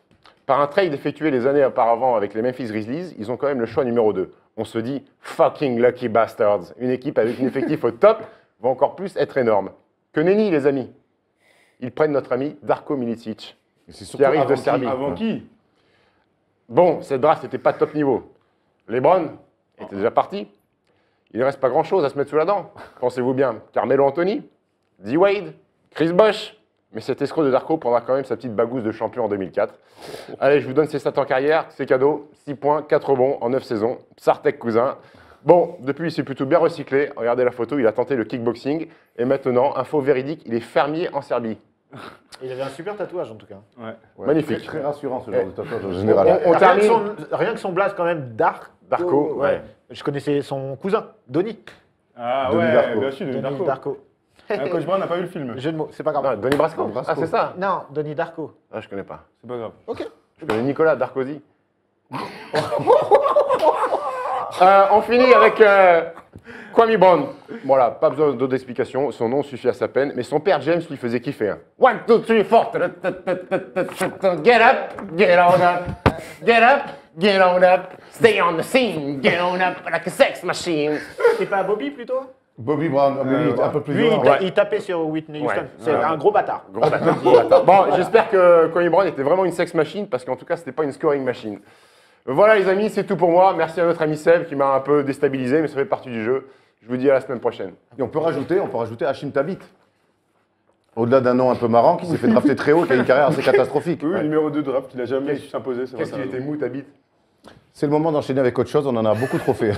Par un trade effectué les années auparavant avec les Memphis Grizzlies, ils ont quand même le choix numéro 2. On se dit fucking lucky bastards. Une équipe avec un effectif au top va encore plus être énorme. Que nenni, les amis. Ils prennent notre ami Darko Milicic, qui arrive de Serbie. Avant qui? Bon, cette draft n'était pas de top niveau. LeBron était déjà parti. Il ne reste pas grand-chose à se mettre sous la dent. Pensez-vous bien. Carmelo Anthony, D-Wade, Chris Bosh. Mais cet escroc de Darko prendra quand même sa petite bagousse de champion en 2004. Allez, je vous donne ses stats en carrière. C'est cadeau. 6 points, 4 rebonds en 9 saisons. Psartek cousin. Bon, depuis, il s'est plutôt bien recyclé. Regardez la photo, il a tenté le kickboxing. Et maintenant, info véridique, il est fermier en Serbie. Il avait un super tatouage en tout cas. Ouais. Magnifique. Très rassurant ce genre Eh, de tatouage en général. On termine. Rien que son blaze quand même, Darko, ouais. Je connaissais son cousin, Donny. Ah Denis ouais, Darko. bien sûr, Denis Donny Darko. Coach Brown n'a pas vu le film. Jeu de mots, c'est pas grave. Non, Donny Brasco. Ah, c'est ça. Non, Donny Darko. Ah, je connais pas. C'est pas grave. Je connais Nicolas Darkozy. On finit avec Kwame Brown. Voilà, pas besoin d'autres explications. Son nom suffit à sa peine. Mais son père James lui faisait kiffer. Hein. 1, 2, 3, 4. Get up, get on up. Get up, get on up. Stay on the scene. Get on up like a sex machine. C'est pas Bobby plutôt? Bobby Brown, un peu plus Lui, violent. il tapait sur Whitney Houston. Ouais. C'est un gros bâtard. Gros bâtard, gros bâtard. Bon, j'espère que Kwame Brown était vraiment une sex machine, parce qu'en tout cas, c'était pas une scoring machine. Voilà les amis, c'est tout pour moi. Merci à notre ami Seb qui m'a un peu déstabilisé, mais ça fait partie du jeu. Je vous dis à la semaine prochaine. Et on peut rajouter Hachim Tabit. Au-delà d'un nom un peu marrant, qui s'est fait drafter très haut, qui a une carrière assez catastrophique. Oui, numéro 2 draft, il a jamais su s'imposer. c'est vrai, Qu'est-ce t'as qu'il était raison. mou, ta bite? C'est le moment d'enchaîner avec autre chose, on en a beaucoup trop fait.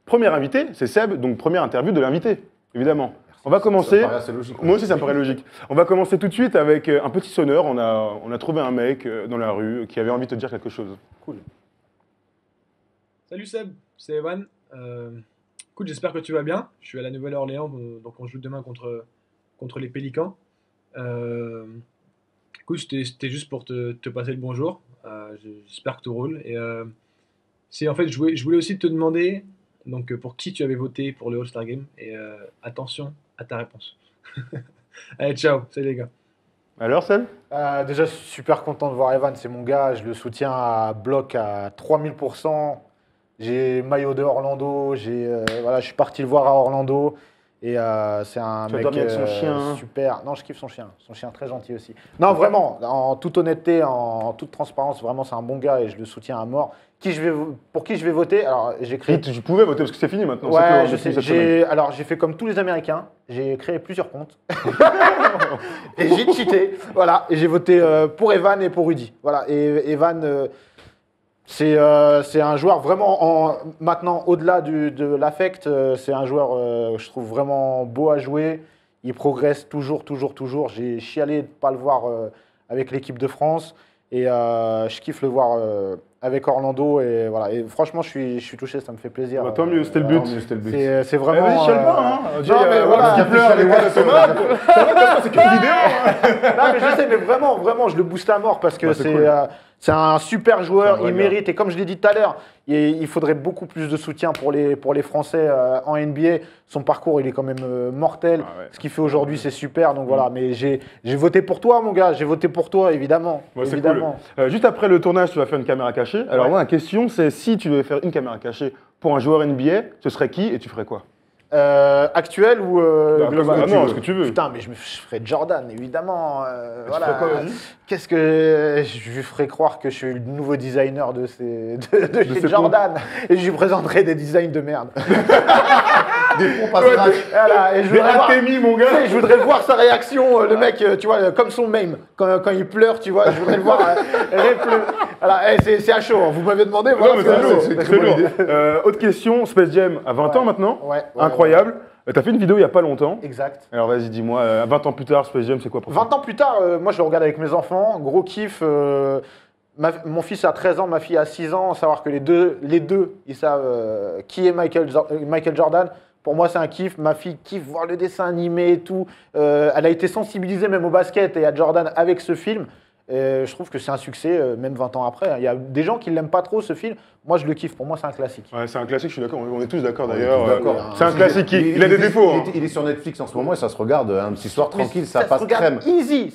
Premier invité, c'est Seb, donc première interview de l'invité, évidemment. On va commencer. Ça me paraît assez logique. Moi aussi, ça me paraît logique. On va commencer tout de suite avec un petit sonneur. On a trouvé un mec dans la rue qui avait envie de te dire quelque chose. Cool. Salut Seb, c'est Evan. Écoute, j'espère que tu vas bien. Je suis à la Nouvelle-Orléans, donc on joue demain contre les Pélicans. Écoute, c'était juste pour te passer le bonjour. J'espère que tout roule. Et en fait, je voulais aussi te demander donc, pour qui tu avais voté pour le All-Star Game. Et attention à ta réponse. Allez, ciao, salut les gars. Alors, Seb? Déjà, super content de voir Evan, c'est mon gars. Je le soutiens à bloc à 3000%. J'ai maillot de Orlando. Voilà, je suis parti le voir à Orlando. Et c'est un Tu as mec dormi avec son chien. super. Non, je kiffe son chien. Son chien très gentil aussi. Non, vraiment, en toute honnêteté, en toute transparence, vraiment, c'est un bon gars et je le soutiens à mort. Pour qui je vais voter? Alors, j'ai créé. Tu pouvais voter parce que c'est fini maintenant. c'est Ouais, que je sais. cette semaine. Alors, j'ai fait comme tous les Américains. J'ai créé plusieurs comptes. Et j'ai cheaté. Voilà. Et j'ai voté pour Evan et pour Rudy. Voilà. Et Evan, c'est un joueur vraiment, maintenant, au-delà de l'affect, c'est un joueur, je trouve, vraiment beau à jouer. Il progresse toujours. J'ai chialé de ne pas le voir avec l'équipe de France. Et je kiffe le voir avec Orlando. Et, voilà. Et franchement, je suis touché, ça me fait plaisir. Bah, tant mieux, c'était le but. C'est vraiment. Vas-y, chiale pas, hein. Non, mais voilà. Qui pleure, les gars, c'est qu'une vidéo. Non, mais je sais, mais vraiment, je le booste à mort parce que Bah, c'est cool. c'est un super joueur, C'est un vrai il mérite. Et comme je l'ai dit tout à l'heure, il faudrait beaucoup plus de soutien pour les Français en NBA. Son parcours, il est quand même mortel. Ah ouais. Ce qu'il fait aujourd'hui, c'est super. Donc voilà, mais j'ai voté pour toi, mon gars. J'ai voté pour toi, évidemment. Ouais, c'est évidemment. cool. Juste après le tournage, tu vas faire une caméra cachée. Alors Ouais. moi, la question, c'est si tu devais faire une caméra cachée pour un joueur NBA, ce serait qui et tu ferais quoi? Actuel ou global? Non, ce que tu veux. Putain, mais je ferais Jordan, évidemment. Voilà. ferais quoi, vas-y? Qu'est-ce que je lui ferais croire que je suis le nouveau designer de chez ces Jordan et je lui présenterai des designs de merde. Des pompes à scratch. Voilà, et je Des voudrais voir- Artemis, mon gars. tu sais, je voudrais voir sa réaction, le mec, tu vois, comme son meme, quand il pleure, tu vois, je voudrais le voir. Voilà, c'est à chaud, hein. Vous m'avez demandé, Non, voilà mais ce que c'est lourd, c'est. c'est très lourd. Autre question, Space Jam à 20 ans maintenant. Ouais, Incroyable. T'as fait une vidéo il n'y a pas longtemps. Exact. Alors vas-y, dis-moi, 20 ans plus tard, Space Jam, c'est quoi pour toi? 20 ans plus tard, moi je le regarde avec mes enfants, gros kiff. Mon fils a 13 ans, ma fille a 6 ans, savoir que les deux ils savent qui est Michael Jordan. Pour moi, c'est un kiff. Ma fille kiffe voir le dessin animé et tout. Elle a été sensibilisée même au basket et à Jordan avec ce film. Je trouve que c'est un succès, même 20 ans après. Il y a des gens qui ne l'aiment pas trop, ce film. Moi, je le kiffe. Pour moi, c'est un classique. Ouais, c'est un classique, je suis d'accord. On est tous d'accord On est d'ailleurs. tous d'accord. C'est un classique. Il a des défauts. hein. Il est sur Netflix en ce moment et ça se regarde un petit soir Mais tranquille, ça se passe regarde crème. easy.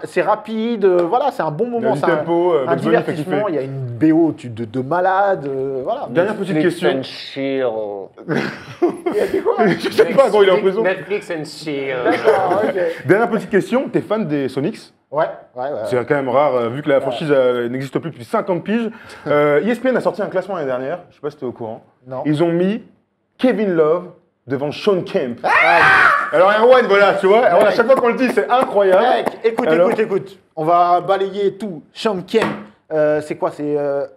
C'est rapide. Voilà, c'est un bon moment. du C'est un- tempo, un Bugs Bunny fait divertissement. kiffer. Il y a une BO de malade. Voilà. Dernière petite question. and chill. Je sais pas, gros, il est en prison. Netflix and chill. D'accord, ok. Dernière petite question. T'es fan des Sonics? Ouais. C'est quand même rare, vu que la franchise n'existe plus depuis 50 piges. ESPN a sorti un classement l'année dernière, je sais pas si tu es au courant. Non. Ils ont mis Kevin Love devant Sean Kemp. Alors Erwan, voilà, tu vois, Erwan, à chaque fois qu'on le dit, c'est incroyable. Mec, écoute, Alors écoute. On va balayer tout. Sean Kemp, c'est quoi? C'est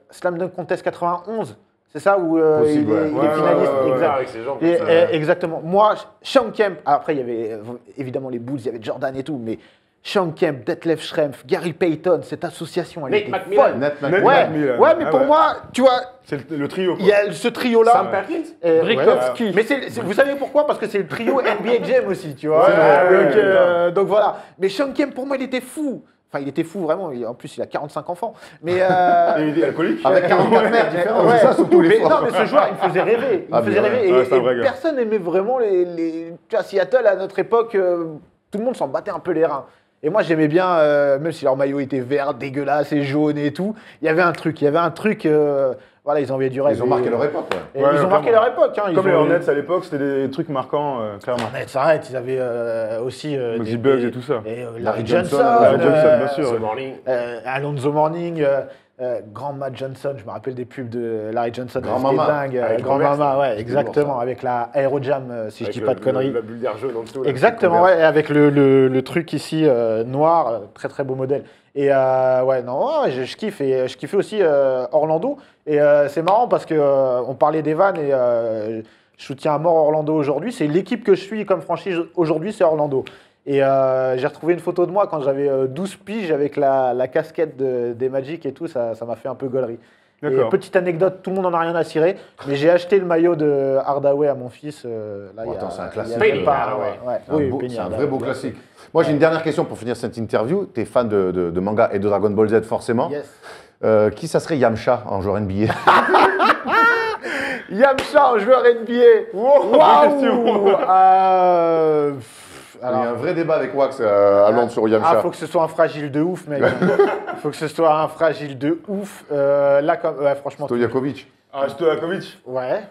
Slam Dunk Contest 91? C'est ça où Possible, il est, ouais. il est Ouais, finaliste? ouais, Exact. avec ses jambes Et, comme ça. exactement. Moi, Sean Kemp, après il y avait évidemment les Bulls, il y avait Jordan et tout, mais Sean Kemp, Detlef Schrempf, Gary Payton, cette association, elle Nate était McMillan. folle. Net, Net, mec. Ouais, McMillan. ouais, mais Ah pour ouais. moi, tu vois, C'est le trio. il y a ce trio-là. Sam Perkins. Brikowski. Ouais. Mais vous savez pourquoi? Parce que c'est le trio NBA Jam aussi, tu vois. C'est vrai, Donc voilà. Mais Sean Kemp, pour moi, il était fou. Enfin, il était fou, vraiment. En plus, il a 45 enfants. Mais. Et il est alcoolique. Avec 44 mères différents, Ouais. c'est ça surtout les Mais fois. non, mais ce joueur, il me faisait rêver. Il Ah, me faisait bien, rêver. ouais, Et, c'est un vrai gars. personne n'aimait vraiment tu vois, Seattle, à notre époque, tout le monde s'en battait un peu les reins. Et moi, j'aimais bien, même si leur maillot était vert, dégueulasse et jaune et tout, il y avait un truc. Voilà, ils envoyaient du rêve. Ils ont marqué leur époque. Ouais. Et Ouais, ils ont vraiment. marqué leur époque. Hein. Comme Ils les ont- Hornets à l'époque, c'était des trucs marquants, clairement. Hornets, arrête, ils avaient aussi. Muggsy Bugs et tout ça. Larry Larry Johnson. Johnson, Larry Johnson, bien sûr. The morning. Alonzo Mourning. Grand Matt Johnson, je me rappelle des pubs de Larry Johnson. Grand c'était Mama. dingue. Avec Grand Converse, Mama, ouais, lourd, exactement. ça. Avec la Aerojam, si je dis pas de conneries. La bulle d'air jaune en dessous. là. Exactement, ouais, et avec le truc ici noir, très très beau modèle. Et ouais, non, ouais, je kiffe. Et je kiffais aussi Orlando. Et c'est marrant parce que on parlait d'Evan et je soutiens à mort Orlando aujourd'hui. C'est l'équipe que je suis comme franchise aujourd'hui, c'est Orlando. Et j'ai retrouvé une photo de moi quand j'avais 12 piges avec la casquette des Magic et tout. Ça m'a fait un peu gaulerie. Et D'accord. petite anecdote, tout le monde en a rien à cirer, mais j'ai acheté le maillot de Hardaway à mon fils. Là, Oh, il y a- attends, c'est un il y a classique. même Penny pas- Hardaway. ouais, C'est un oui, beau- Penny c'est un vrai Hardaway. beau classique. Moi, j'ai une dernière question pour finir cette interview. Tu es fan de manga et de Dragon Ball Z, forcément. Yes. Qui ça serait Yamcha en joueur NBA? Yamcha, joueur NBA. bonne question. Il y a Alors, un vrai débat avec Wax à Londres sur Yamcha. faut que ce soit un fragile de ouf, mec. Faut que ce soit un fragile de ouf. Là, comme, ouais, franchement. Stojakovic. Ah, Stojakovic. Ouais.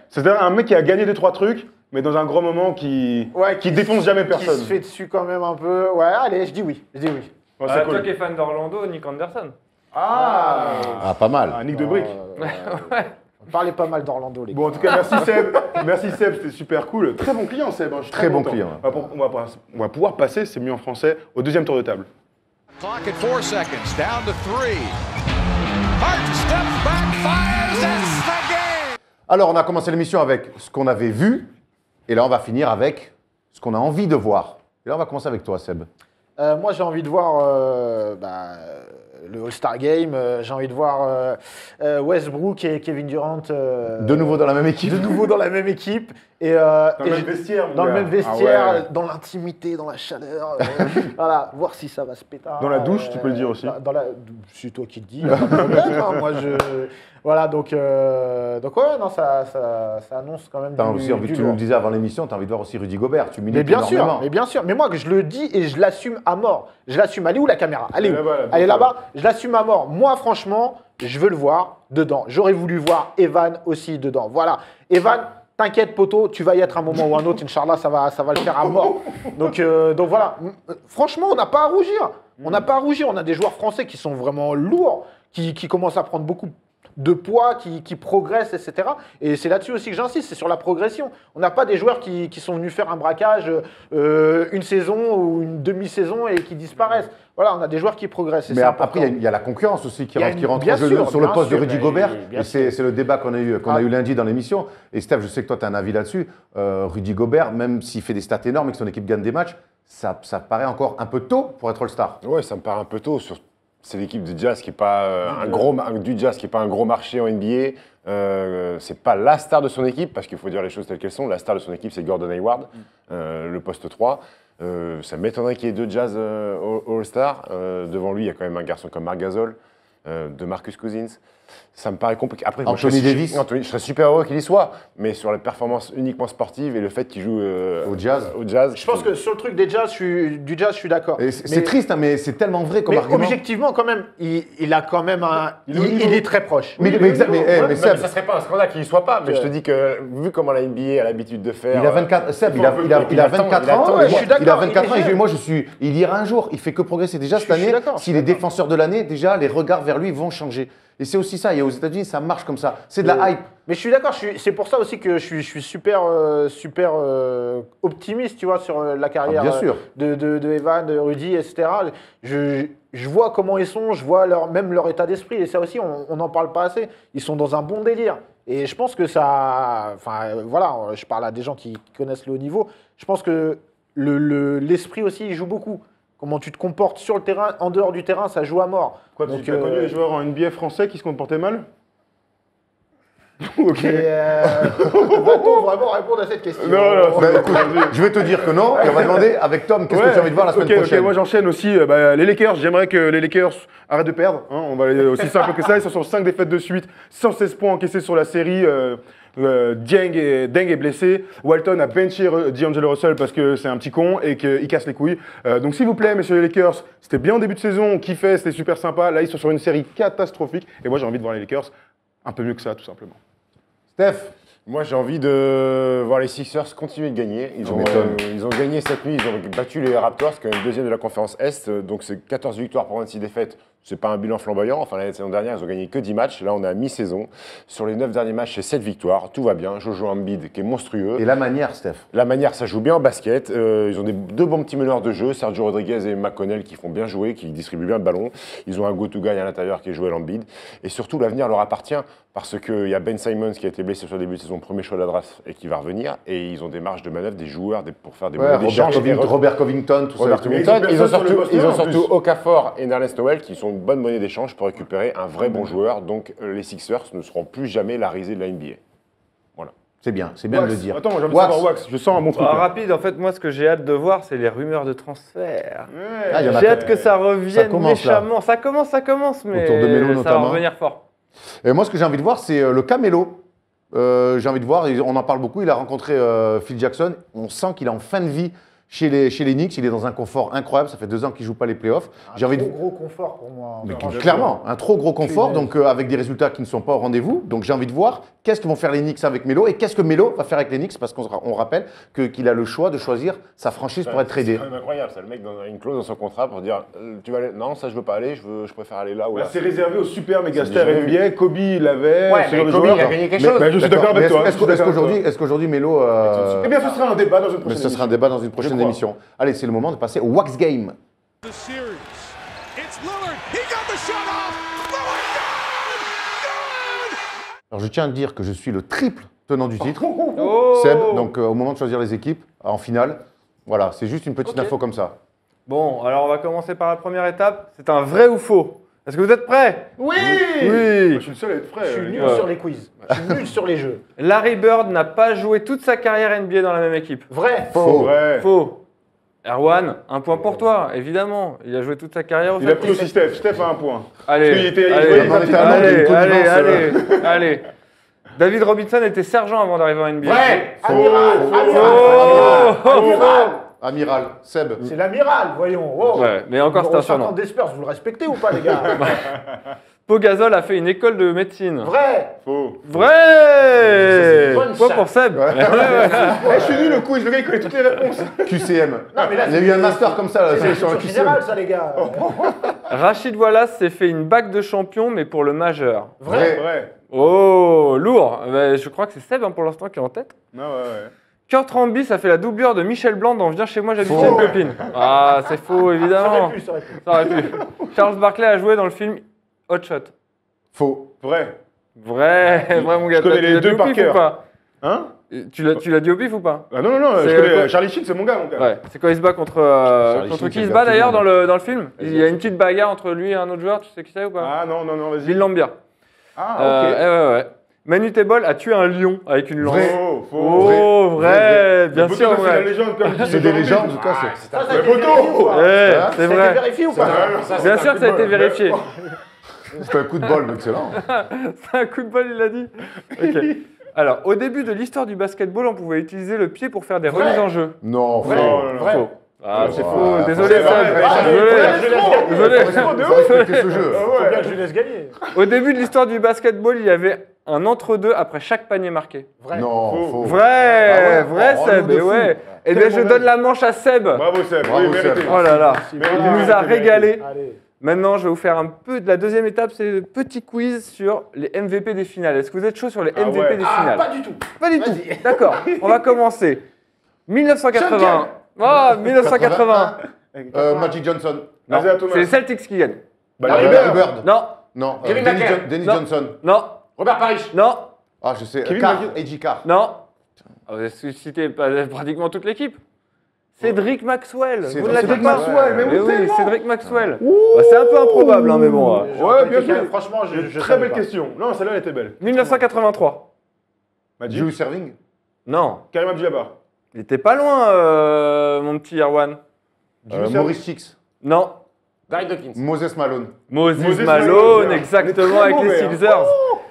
C'est-à-dire un mec qui a gagné 2-3 trucs, mais dans un gros moment qui défonce jamais Qui personne. se fait dessus quand même un peu. Ouais, allez, je dis oui. Ouais, c'est Toi cool. qui es fan d'Orlando, Nick Anderson. Ah, pas mal. Ah, Nick de Brick. On parlait pas mal d'Orlando, les gars. Bon, en tout cas, merci Seb. Merci Seb, c'était super cool. Très bon client, Seb. hein, je suis Très bon content. client. On va pouvoir passer, c'est mieux en français, au deuxième tour de table. Clock at 4 seconds, down to 3. Hart steps back, fires, that's the game! Alors, on a commencé l'émission avec ce qu'on avait vu. Et là, on va finir avec ce qu'on a envie de voir. Et là, on va commencer avec toi, Seb. Moi, j'ai envie de voir le All-Star Game. J'ai envie de voir Westbrook et Kevin Durant. De nouveau dans la même équipe. De nouveau dans la même équipe. Et, Dans le même vestiaire, mon dans le gars. même vestière, Ah ouais. dans l'intimité, dans la chaleur. Voilà, voir si ça va se péter. Dans la douche, tu peux le dire aussi. C'est toi qui le dis. Pas de problème, hein, moi, voilà, donc ouais, non, ça annonce quand même T'as aussi envie, du tu nous le lourd. disais avant l'émission, tu as envie de voir aussi Rudy Gobert. Tu milites Mais bien sûr, énormément. mais bien sûr. Mais moi, je le dis et je l'assume à mort. Je l'assume. Elle est où la caméra? Elle est où? Là-bas, là, Elle est donc, là-bas. Je l'assume à mort. Moi, franchement, je veux le voir dedans. J'aurais voulu voir Evan aussi dedans. Voilà. Evan, t'inquiète, poteau, tu vas y être un moment ou un autre. Inch'Allah, ça va le faire à mort. Donc voilà. Franchement, on n'a pas à rougir. On n'a pas à rougir. On a des joueurs français qui sont vraiment lourds, qui commencent à prendre beaucoup de poids, qui progressent, etc. Et c'est là-dessus aussi que j'insiste, c'est sur la progression. On n'a pas des joueurs qui sont venus faire un braquage une saison ou une demi-saison et qui disparaissent. Voilà, on a des joueurs qui progressent. et Mais c'est après, important. il y a la concurrence aussi qui Il y a rentre, une- qui rentre bien en jeu sûr, sur le bien poste de sûr, Rudy mais Gobert. bien Et sûr. c'est le débat qu'on a eu lundi dans l'émission. Et Steph, je sais que toi, tu as un avis là-dessus. Rudy Gobert, même s'il fait des stats énormes et que son équipe gagne des matchs, ça paraît encore un peu tôt pour être All-Star. Ouais, ça me paraît un peu tôt. C'est l'équipe du Jazz qui n'est pas du Jazz qui est pas un gros marché en NBA. C'est pas la star de son équipe parce qu'il faut dire les choses telles qu'elles sont. La star de son équipe, c'est Gordon Hayward, le poste 3. Ça m'étonnerait qu'il y ait deux Jazz All-Star. Devant lui, il y a quand même un garçon comme Marc Gasol, de Marcus Cousins. Ça me paraît compliqué. Après, moi, Anthony Davis. je serais super heureux qu'il y soit, mais sur la performance uniquement sportive et le fait qu'il joue Au Jazz. Je pense que sur le truc des Jazz, je suis d'accord. Et c'est triste, hein, mais c'est tellement vrai comme Mais argument. objectivement, quand même, il a quand même il est très proche. Mais mais Seb, ça serait pas un scandale qu'il y soit pas, mais je te dis que vu comment la NBA a l'habitude de faire. il a 24, Seb, il a 24 ans. ouais, je suis d'accord, Il a 24 ans. il est jeune. Moi, il ira un jour. Il fait que progresser. Déjà cette Je suis année, d'accord, s'il est défenseur de l'année, déjà les regards vers lui vont changer. Et c'est aussi ça. Et aux États-Unis, ça marche comme ça. C'est de la hype. Mais je suis d'accord, c'est pour ça aussi que je suis super optimiste, tu vois, sur la carrière bien sûr. de Evan, de Rudy, etc. Je vois comment ils sont, je vois même leur état d'esprit. Et ça aussi, on n'en parle pas assez. Ils sont dans un bon délire. Et je pense que ça... Enfin, voilà, je parle à des gens qui connaissent le haut niveau. Je pense que l'esprit aussi, il joue beaucoup. Comment tu te comportes sur le terrain, en dehors du terrain, ça joue à mort. Quoi, tu as connu les joueurs en NBA français qui se comportaient mal? Ok. Va-t-on vraiment répondre à cette question? Non, Ben, écoute, je vais te dire que non. Et on va demander avec Tom, qu'est-ce que tu as envie de voir la semaine prochaine. Moi j'enchaîne aussi. Les Lakers, j'aimerais que les Lakers arrêtent de perdre. Hein, on va aller aussi simple que ça. Ils sont sur 5 défaites de suite, 116 points encaissés sur la série. Deng est blessé. Walton a benché D'Angelo Russell parce que c'est un petit con et qu'il casse les couilles. Donc s'il vous plaît, messieurs les Lakers, c'était bien en début de saison, on kiffait, c'était super sympa. Là, ils sont sur une série catastrophique. Et moi, j'ai envie de voir les Lakers un peu mieux que ça, tout simplement. Steph, Moi, j'ai envie de voir les Sixers continuer de gagner. Ils ont gagné cette nuit, ils ont battu les Raptors, qui est le deuxième de la conférence Est. Donc, c'est 14 victoires pour 26 défaites. C'est pas un bilan flamboyant. Enfin, la saison dernière, ils ont gagné que 10 matchs. Là, on est à mi-saison. Sur les 9 derniers matchs, c'est 7 victoires. Tout va bien. Jojo Embiid, qui est monstrueux. et la manière, Steph. La manière, ça joue bien en basket. Ils ont deux bons petits meneurs de jeu, Sergio Rodriguez et McConnell, qui font bien jouer, qui distribuent bien le ballon. Ils ont un go-to-guy à l'intérieur qui est Joel Embiid. Et surtout, l'avenir leur appartient parce qu'il y a Ben Simmons qui a été blessé sur le début de saison, premier choix de la draft, et qui va revenir. Et ils ont des marges de manœuvre, des joueurs pour faire des Ouais, échanges. Robert Covington, tout Robert ça. Covington. Ils ont personne sur le poste en surtout plus. Okafor et Nerlens Noel qui sont une bonne monnaie d'échange pour récupérer un vrai bon joueur. Donc les Sixers ne seront plus jamais la risée de la NBA. C'est bien de le dire. Attends, j'ai envie de Wax. savoir Wax. Je sens un bon truc. là. Rapide, en fait, moi, ce que j'ai hâte de voir, c'est les rumeurs de transfert. Ah, il y en a J'ai hâte que ça revienne commence, là. méchamment. Ça commence, mais Autour de Melo, ça va notamment. revenir fort. Et moi, ce que j'ai envie de voir, c'est le cas Melo. J'ai envie de voir, on en parle beaucoup, il a rencontré Phil Jackson. On sent qu'il est en fin de vie chez les Knicks. Il est dans un confort incroyable. Ça fait 2 ans qu'il ne joue pas les playoffs. J'ai envie de... gros confort pour moi. Mais Franchement. clairement, un trop gros confort, donc avec des résultats qui ne sont pas au rendez-vous. Donc j'ai envie de voir qu'est-ce que vont faire les Knicks avec Melo et qu'est-ce que Melo va faire avec les Knicks, parce qu'on rappelle qu'il a le choix de choisir sa franchise pour être C'est tradé. quand même incroyable, ça. Le mec a une clause dans son contrat pour dire tu vas aller... Non, ça je veux pas aller, je préfère aller là ou là. Bah, c'est réservé aux super méga C'est stars déjà NBA. Kobe, il l'avait. Ouais, ce mais genre de Kobe, joueur. il a gagné quelque Mais- chose. mais je suis d'accord Mais avec toi. est-ce qu'aujourd'hui Melo... Eh bien, ce sera un débat dans une mais prochaine ce sera un débat dans une prochaine crois. émission. Allez, c'est le moment de passer au Wax Game. The series. It's Lillard. He got the shot off. Lillard, good! Alors je tiens à dire que je suis le triple tenant du titre. Oh Seb, donc au moment de choisir les équipes, en finale, Voilà, c'est juste une petite info comme ça. Bon, alors on va commencer par la première étape. C'est un vrai ou faux? Est-ce que vous êtes prêts? Oui. Oui. Moi, je suis le seul à être prêt. Je suis les nul gars. sur les quiz. Je suis nul sur les jeux. Larry Bird n'a pas joué toute sa carrière NBA dans la même équipe. Vrai. Faux. Ouais. Faux. Erwan, un point pour toi, évidemment. Il a joué toute sa carrière au Il a pris Celtics. aussi Steph. Steph a un point. Allez, Parce qu'il était- il allez, voyait pas allez, les talents, allez, il y a une allez, connivence, allez. David Robinson était sergent avant d'arriver en NBA. Vrai. Faux. Amiral. Oh, Amiral. Amiral, Seb. C'est l'amiral, voyons. Oh. Ouais, mais encore c'est un surnom. 50 des Spurs, vous le respectez ou pas, les gars? Pau Gasol a fait une école de médecine. Vrai. Faux. Vrai. c'est une bonne Point chatte. pour Seb. Eh, je suis nul au quiz. Le gars, il connaît toutes les réponses. QCM. Non, mais là, Il a eu un master comme ça, là, C'est sur sur un le QCM. général, ça, les gars. Rachid Wallace s'est fait une bague de champion, mais pour le majeur. Vrai. Ouais. Oh, lourd. Ben, je crois que c'est Seb pour l'instant qui est en tête. Non, ouais. Kurt Rambis a fait la doublure de Michel Blanc dans Viens chez moi, j'habite Faux. chez une copine. Ah, c'est faux, Ça évidemment. aurait pu, ça aurait pu. Ça aurait pu. Charles Barkley a joué dans le film Hot Shot. Faux. Vrai. Vrai, vrai mon gars. Je connais Tu les l'as dit deux au par pif cœur. ou pas? Hein? Tu l'as dit au pif ou pas? Ah non, C'est, je connais quoi Charlie Sheen, c'est mon gars, mon gars. Ouais, c'est quand il se bat contre Sheen, qui c'est il se le bat gars d'ailleurs tout dans le le film. Il y a une petite bagarre entre lui et un autre joueur, tu sais qui c'est ou pas? Ah non, vas-y. Bill Lambier. Ah, ok. Ouais. Manu Tebol a tué un lion avec une lance. Faux. Oh, vrai, bien Le sûr, poteau, c'est la vrai. légende, comme dit C'est des Jean-Louis. légendes, en tout cas. c'est- Ça a Le été vérifié ou poteau. pas? Ouais, Hein c'est Ça a été vrai. vérifié ou pas? Bien sûr que ça a été vérifié. C'était un coup de bol, excellent. C'est un coup de bol, il l'a dit. Ok. Alors, au début de l'histoire du basketball, on pouvait utiliser le pied pour faire des remises en jeu. Non, Vrai. faux. Vrai. Faux. Ah, c'est Ouais, faux. ouais, Désolé, c'est Seb. vrai, Désolé. Il faut respecter ce jeu. Faut bien que je lui laisse gagner. Au début de l'histoire du basketball, il y avait un entre-deux après chaque panier marqué. Vrai. Non, Faux. faux. Vrai, Ah ouais, vrai oh, Seb. de Et fou. ouais. Eh bien, je donne la manche à Seb. Bravo, Seb. Bravo, Oui, mérité. Seb. Oh là là. Merci. Il nous a régalé. Allez. Maintenant, je vais vous faire un peu de la deuxième étape, c'est le petit quiz sur les MVP des finales. Est-ce que vous êtes chaud sur les Ah MVP ouais. des Ah, finales? pas du tout. Pas du tout. Vas-y. D'accord. On va commencer. 1980. Oh, 1980. Magic Johnson. Non, Vas-y, à Thomas. c'est les Celtics qui gagnent. Bah, Larry Larry Bird. Bird. Non, Non. Kevin Dennis Tucker. Dennis Non. Johnson. non, Robert Parrish. non, Ah, je sais. Kevin Carr, McHale. A.J. Carr. non. Ah, vous avez cité pratiquement toute l'équipe. Cédric Maxwell. Vous ne Cédric l'avez pas? Maxwell, mais oui, tellement. Cédric Maxwell. Bah, c'est un peu improbable, hein, mais bon. Ouais, bien sûr. Franchement, je Très savais belle pas. question. Non, celle-là, elle était belle. 1983. Magic. Julius Serving. Non, Karim Abdul-Jabbar. il était pas loin, mon petit Erwan. Maurice Hicks. Non. Barry Dawkins. Moses Malone. Moses Moses Malone, Malone, exactement, très avec les mauvais, hein. Sixers.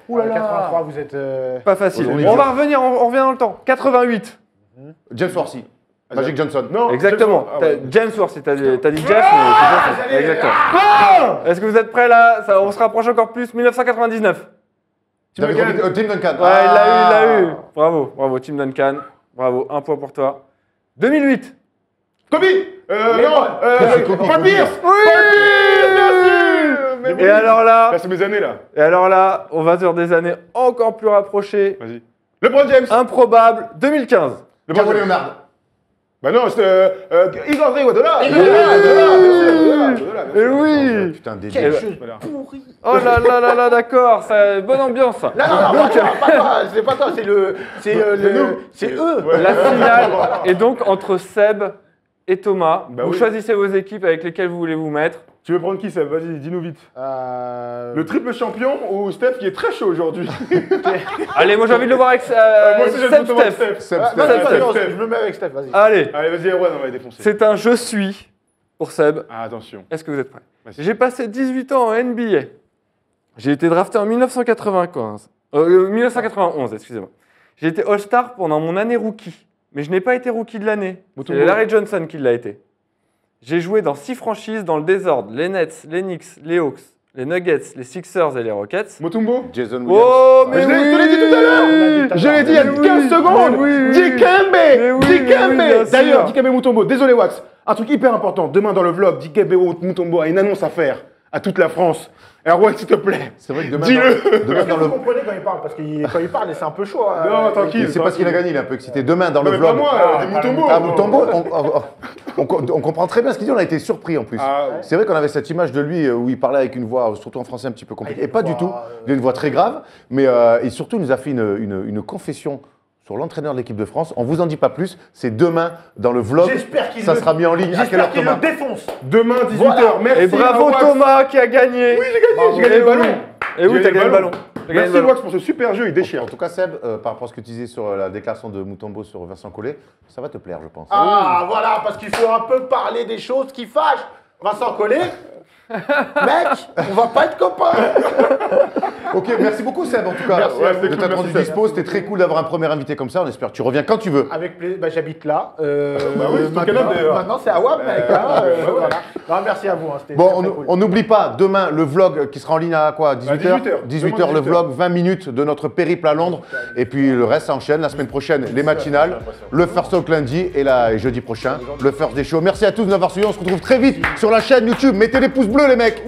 Ouh là là. 83, vous êtes. Pas facile. Aujourd'hui, On je- va revenir, on revient dans le temps. 88. James Worthy. Magic Johnson. Non. Exactement. Ah ouais. James Worthy, t'as dit Jeff, mais c'est Jeff. Exactement. Est-ce que vous êtes prêts là? On se rapproche encore plus. 1999. Tim David Duncan. Robinson. Tim Duncan. Ouais, il l'a eu. Bravo, Tim Duncan. Bravo, un point pour toi. 2008. Kobe. LeBron. Paul Pierce. Oui. Merci. Et alors Là, là, c'est mes années, là. on va sur des années encore plus rapprochées. Vas-y. LeBron James. Improbable. 2015. LeBron Kawhi James. Leonard. Bah non, c'est Igor Iguodala. Et oui. Putain, des Quel délires. jeu Voilà. pourri. Oh là, d'accord. Bonne ambiance. Non, pas toi, c'est pas toi, c'est eux. Ouais. La finale est donc entre Seb et Thomas. Bah vous oui. choisissez vos équipes avec lesquelles vous voulez vous mettre. Tu veux prendre qui, Seb? Vas-y, dis-nous vite. Le Le triple champion ou Steph qui est très chaud aujourd'hui? Allez, moi j'ai envie de le voir avec Moi aussi, j'ai Seb le Steph. Steph. Seb, Ah, Steph. vas-y, Steph, vas-y, Steph. je me mets avec Steph, vas-y. Allez, Allez, vas-y, Erwan, on va les défoncer. c'est un je suis pour Seb. Ah, attention. Est-ce que vous êtes prêts? Vas-y. J'ai passé 18 ans en NBA. J'ai été drafté en 1991, excusez-moi. J'ai été All-Star pendant mon année rookie, mais je n'ai pas été rookie de l'année. Mutombo. C'est Larry Johnson qui l'a été. J'ai joué dans 6 franchises dans le désordre, les Nets, les Knicks, les Hawks, les Nuggets, les Sixers et les Rockets. Mutombo. Jason Williams. Oh, mais Je oui! l'ai dit tout à l'heure. Je l'ai dit il y a Mais oui, 15 secondes. mais oui. Dikembe. Mais oui, mais oui, bien sûr. D'ailleurs, Dikembe Mutombo, désolé Wax. Un truc hyper important. Demain dans le vlog, Dikembe Mutombo a une annonce à faire à toute la France. Erwan, s'il te plaît. C'est vrai que demain, Dis-le. demain dans Vous le. comprenez quand il parle, parce que quand il parle, c'est un peu chaud. hein. Non, tranquille. C'est parce qu'il a gagné, il est un peu excité. Demain dans Non, le mais pas vlog. moi, des Mutombo. Ah, Mutombo, on comprend très bien ce qu'il dit, on a été surpris en plus. Ah, C'est vrai qu'on avait cette image de lui où il parlait avec une voix, surtout en français, un petit peu compliquée. Ah, il a Et pas une du voix, tout, il a une voix très grave, mais et surtout il nous a fait une confession sur l'entraîneur de l'équipe de France. On vous en dit pas plus. C'est demain dans le vlog. J'espère qu'il Ça le- sera mis en ligne. À quelle heure, J'espère qu'il le Thomas? défonce. Demain, 18h. Voilà. Merci. Et bravo à Wax. Thomas qui a gagné. Oui, j'ai gagné le ballon. Et oui, t'as gagné le ballon. T'as gagné le Merci ballon. Wax pour ce super jeu, il déchire. En tout cas, Seb, par rapport à ce que tu disais sur la déclaration de Mutombo sur Vincent Collet, ça va te plaire, je pense. Ah, voilà, parce qu'il faut un peu parler des choses qui fâchent. Vincent Collet, mec, on va pas être copains. Ok, merci beaucoup, Seb, en tout cas, Merci, c'était de cool, t'être merci, rendu Seb. dispo. C'était très cool d'avoir un premier invité comme ça. On espère que tu reviens quand tu veux. Avec plaisir, bah, j'habite là. oui, c'est ton canal, d'ailleurs. Maintenant, c'est à WAP, mec. Hein, ouais. voilà. Non, merci à vous. Hein, c'était Bon, très, très cool. on n'oublie pas, demain, le vlog qui sera en ligne à quoi 18h 18h. 18h, le vlog, 20 minutes de notre périple à Londres. Et puis le reste s'enchaîne. La semaine prochaine, les matinales. Le First Talk lundi et jeudi prochain, le First des Shows. Merci à tous de nous avoir suivis. On se retrouve très vite sur la chaîne YouTube. Mettez les pouces bleus, les mecs.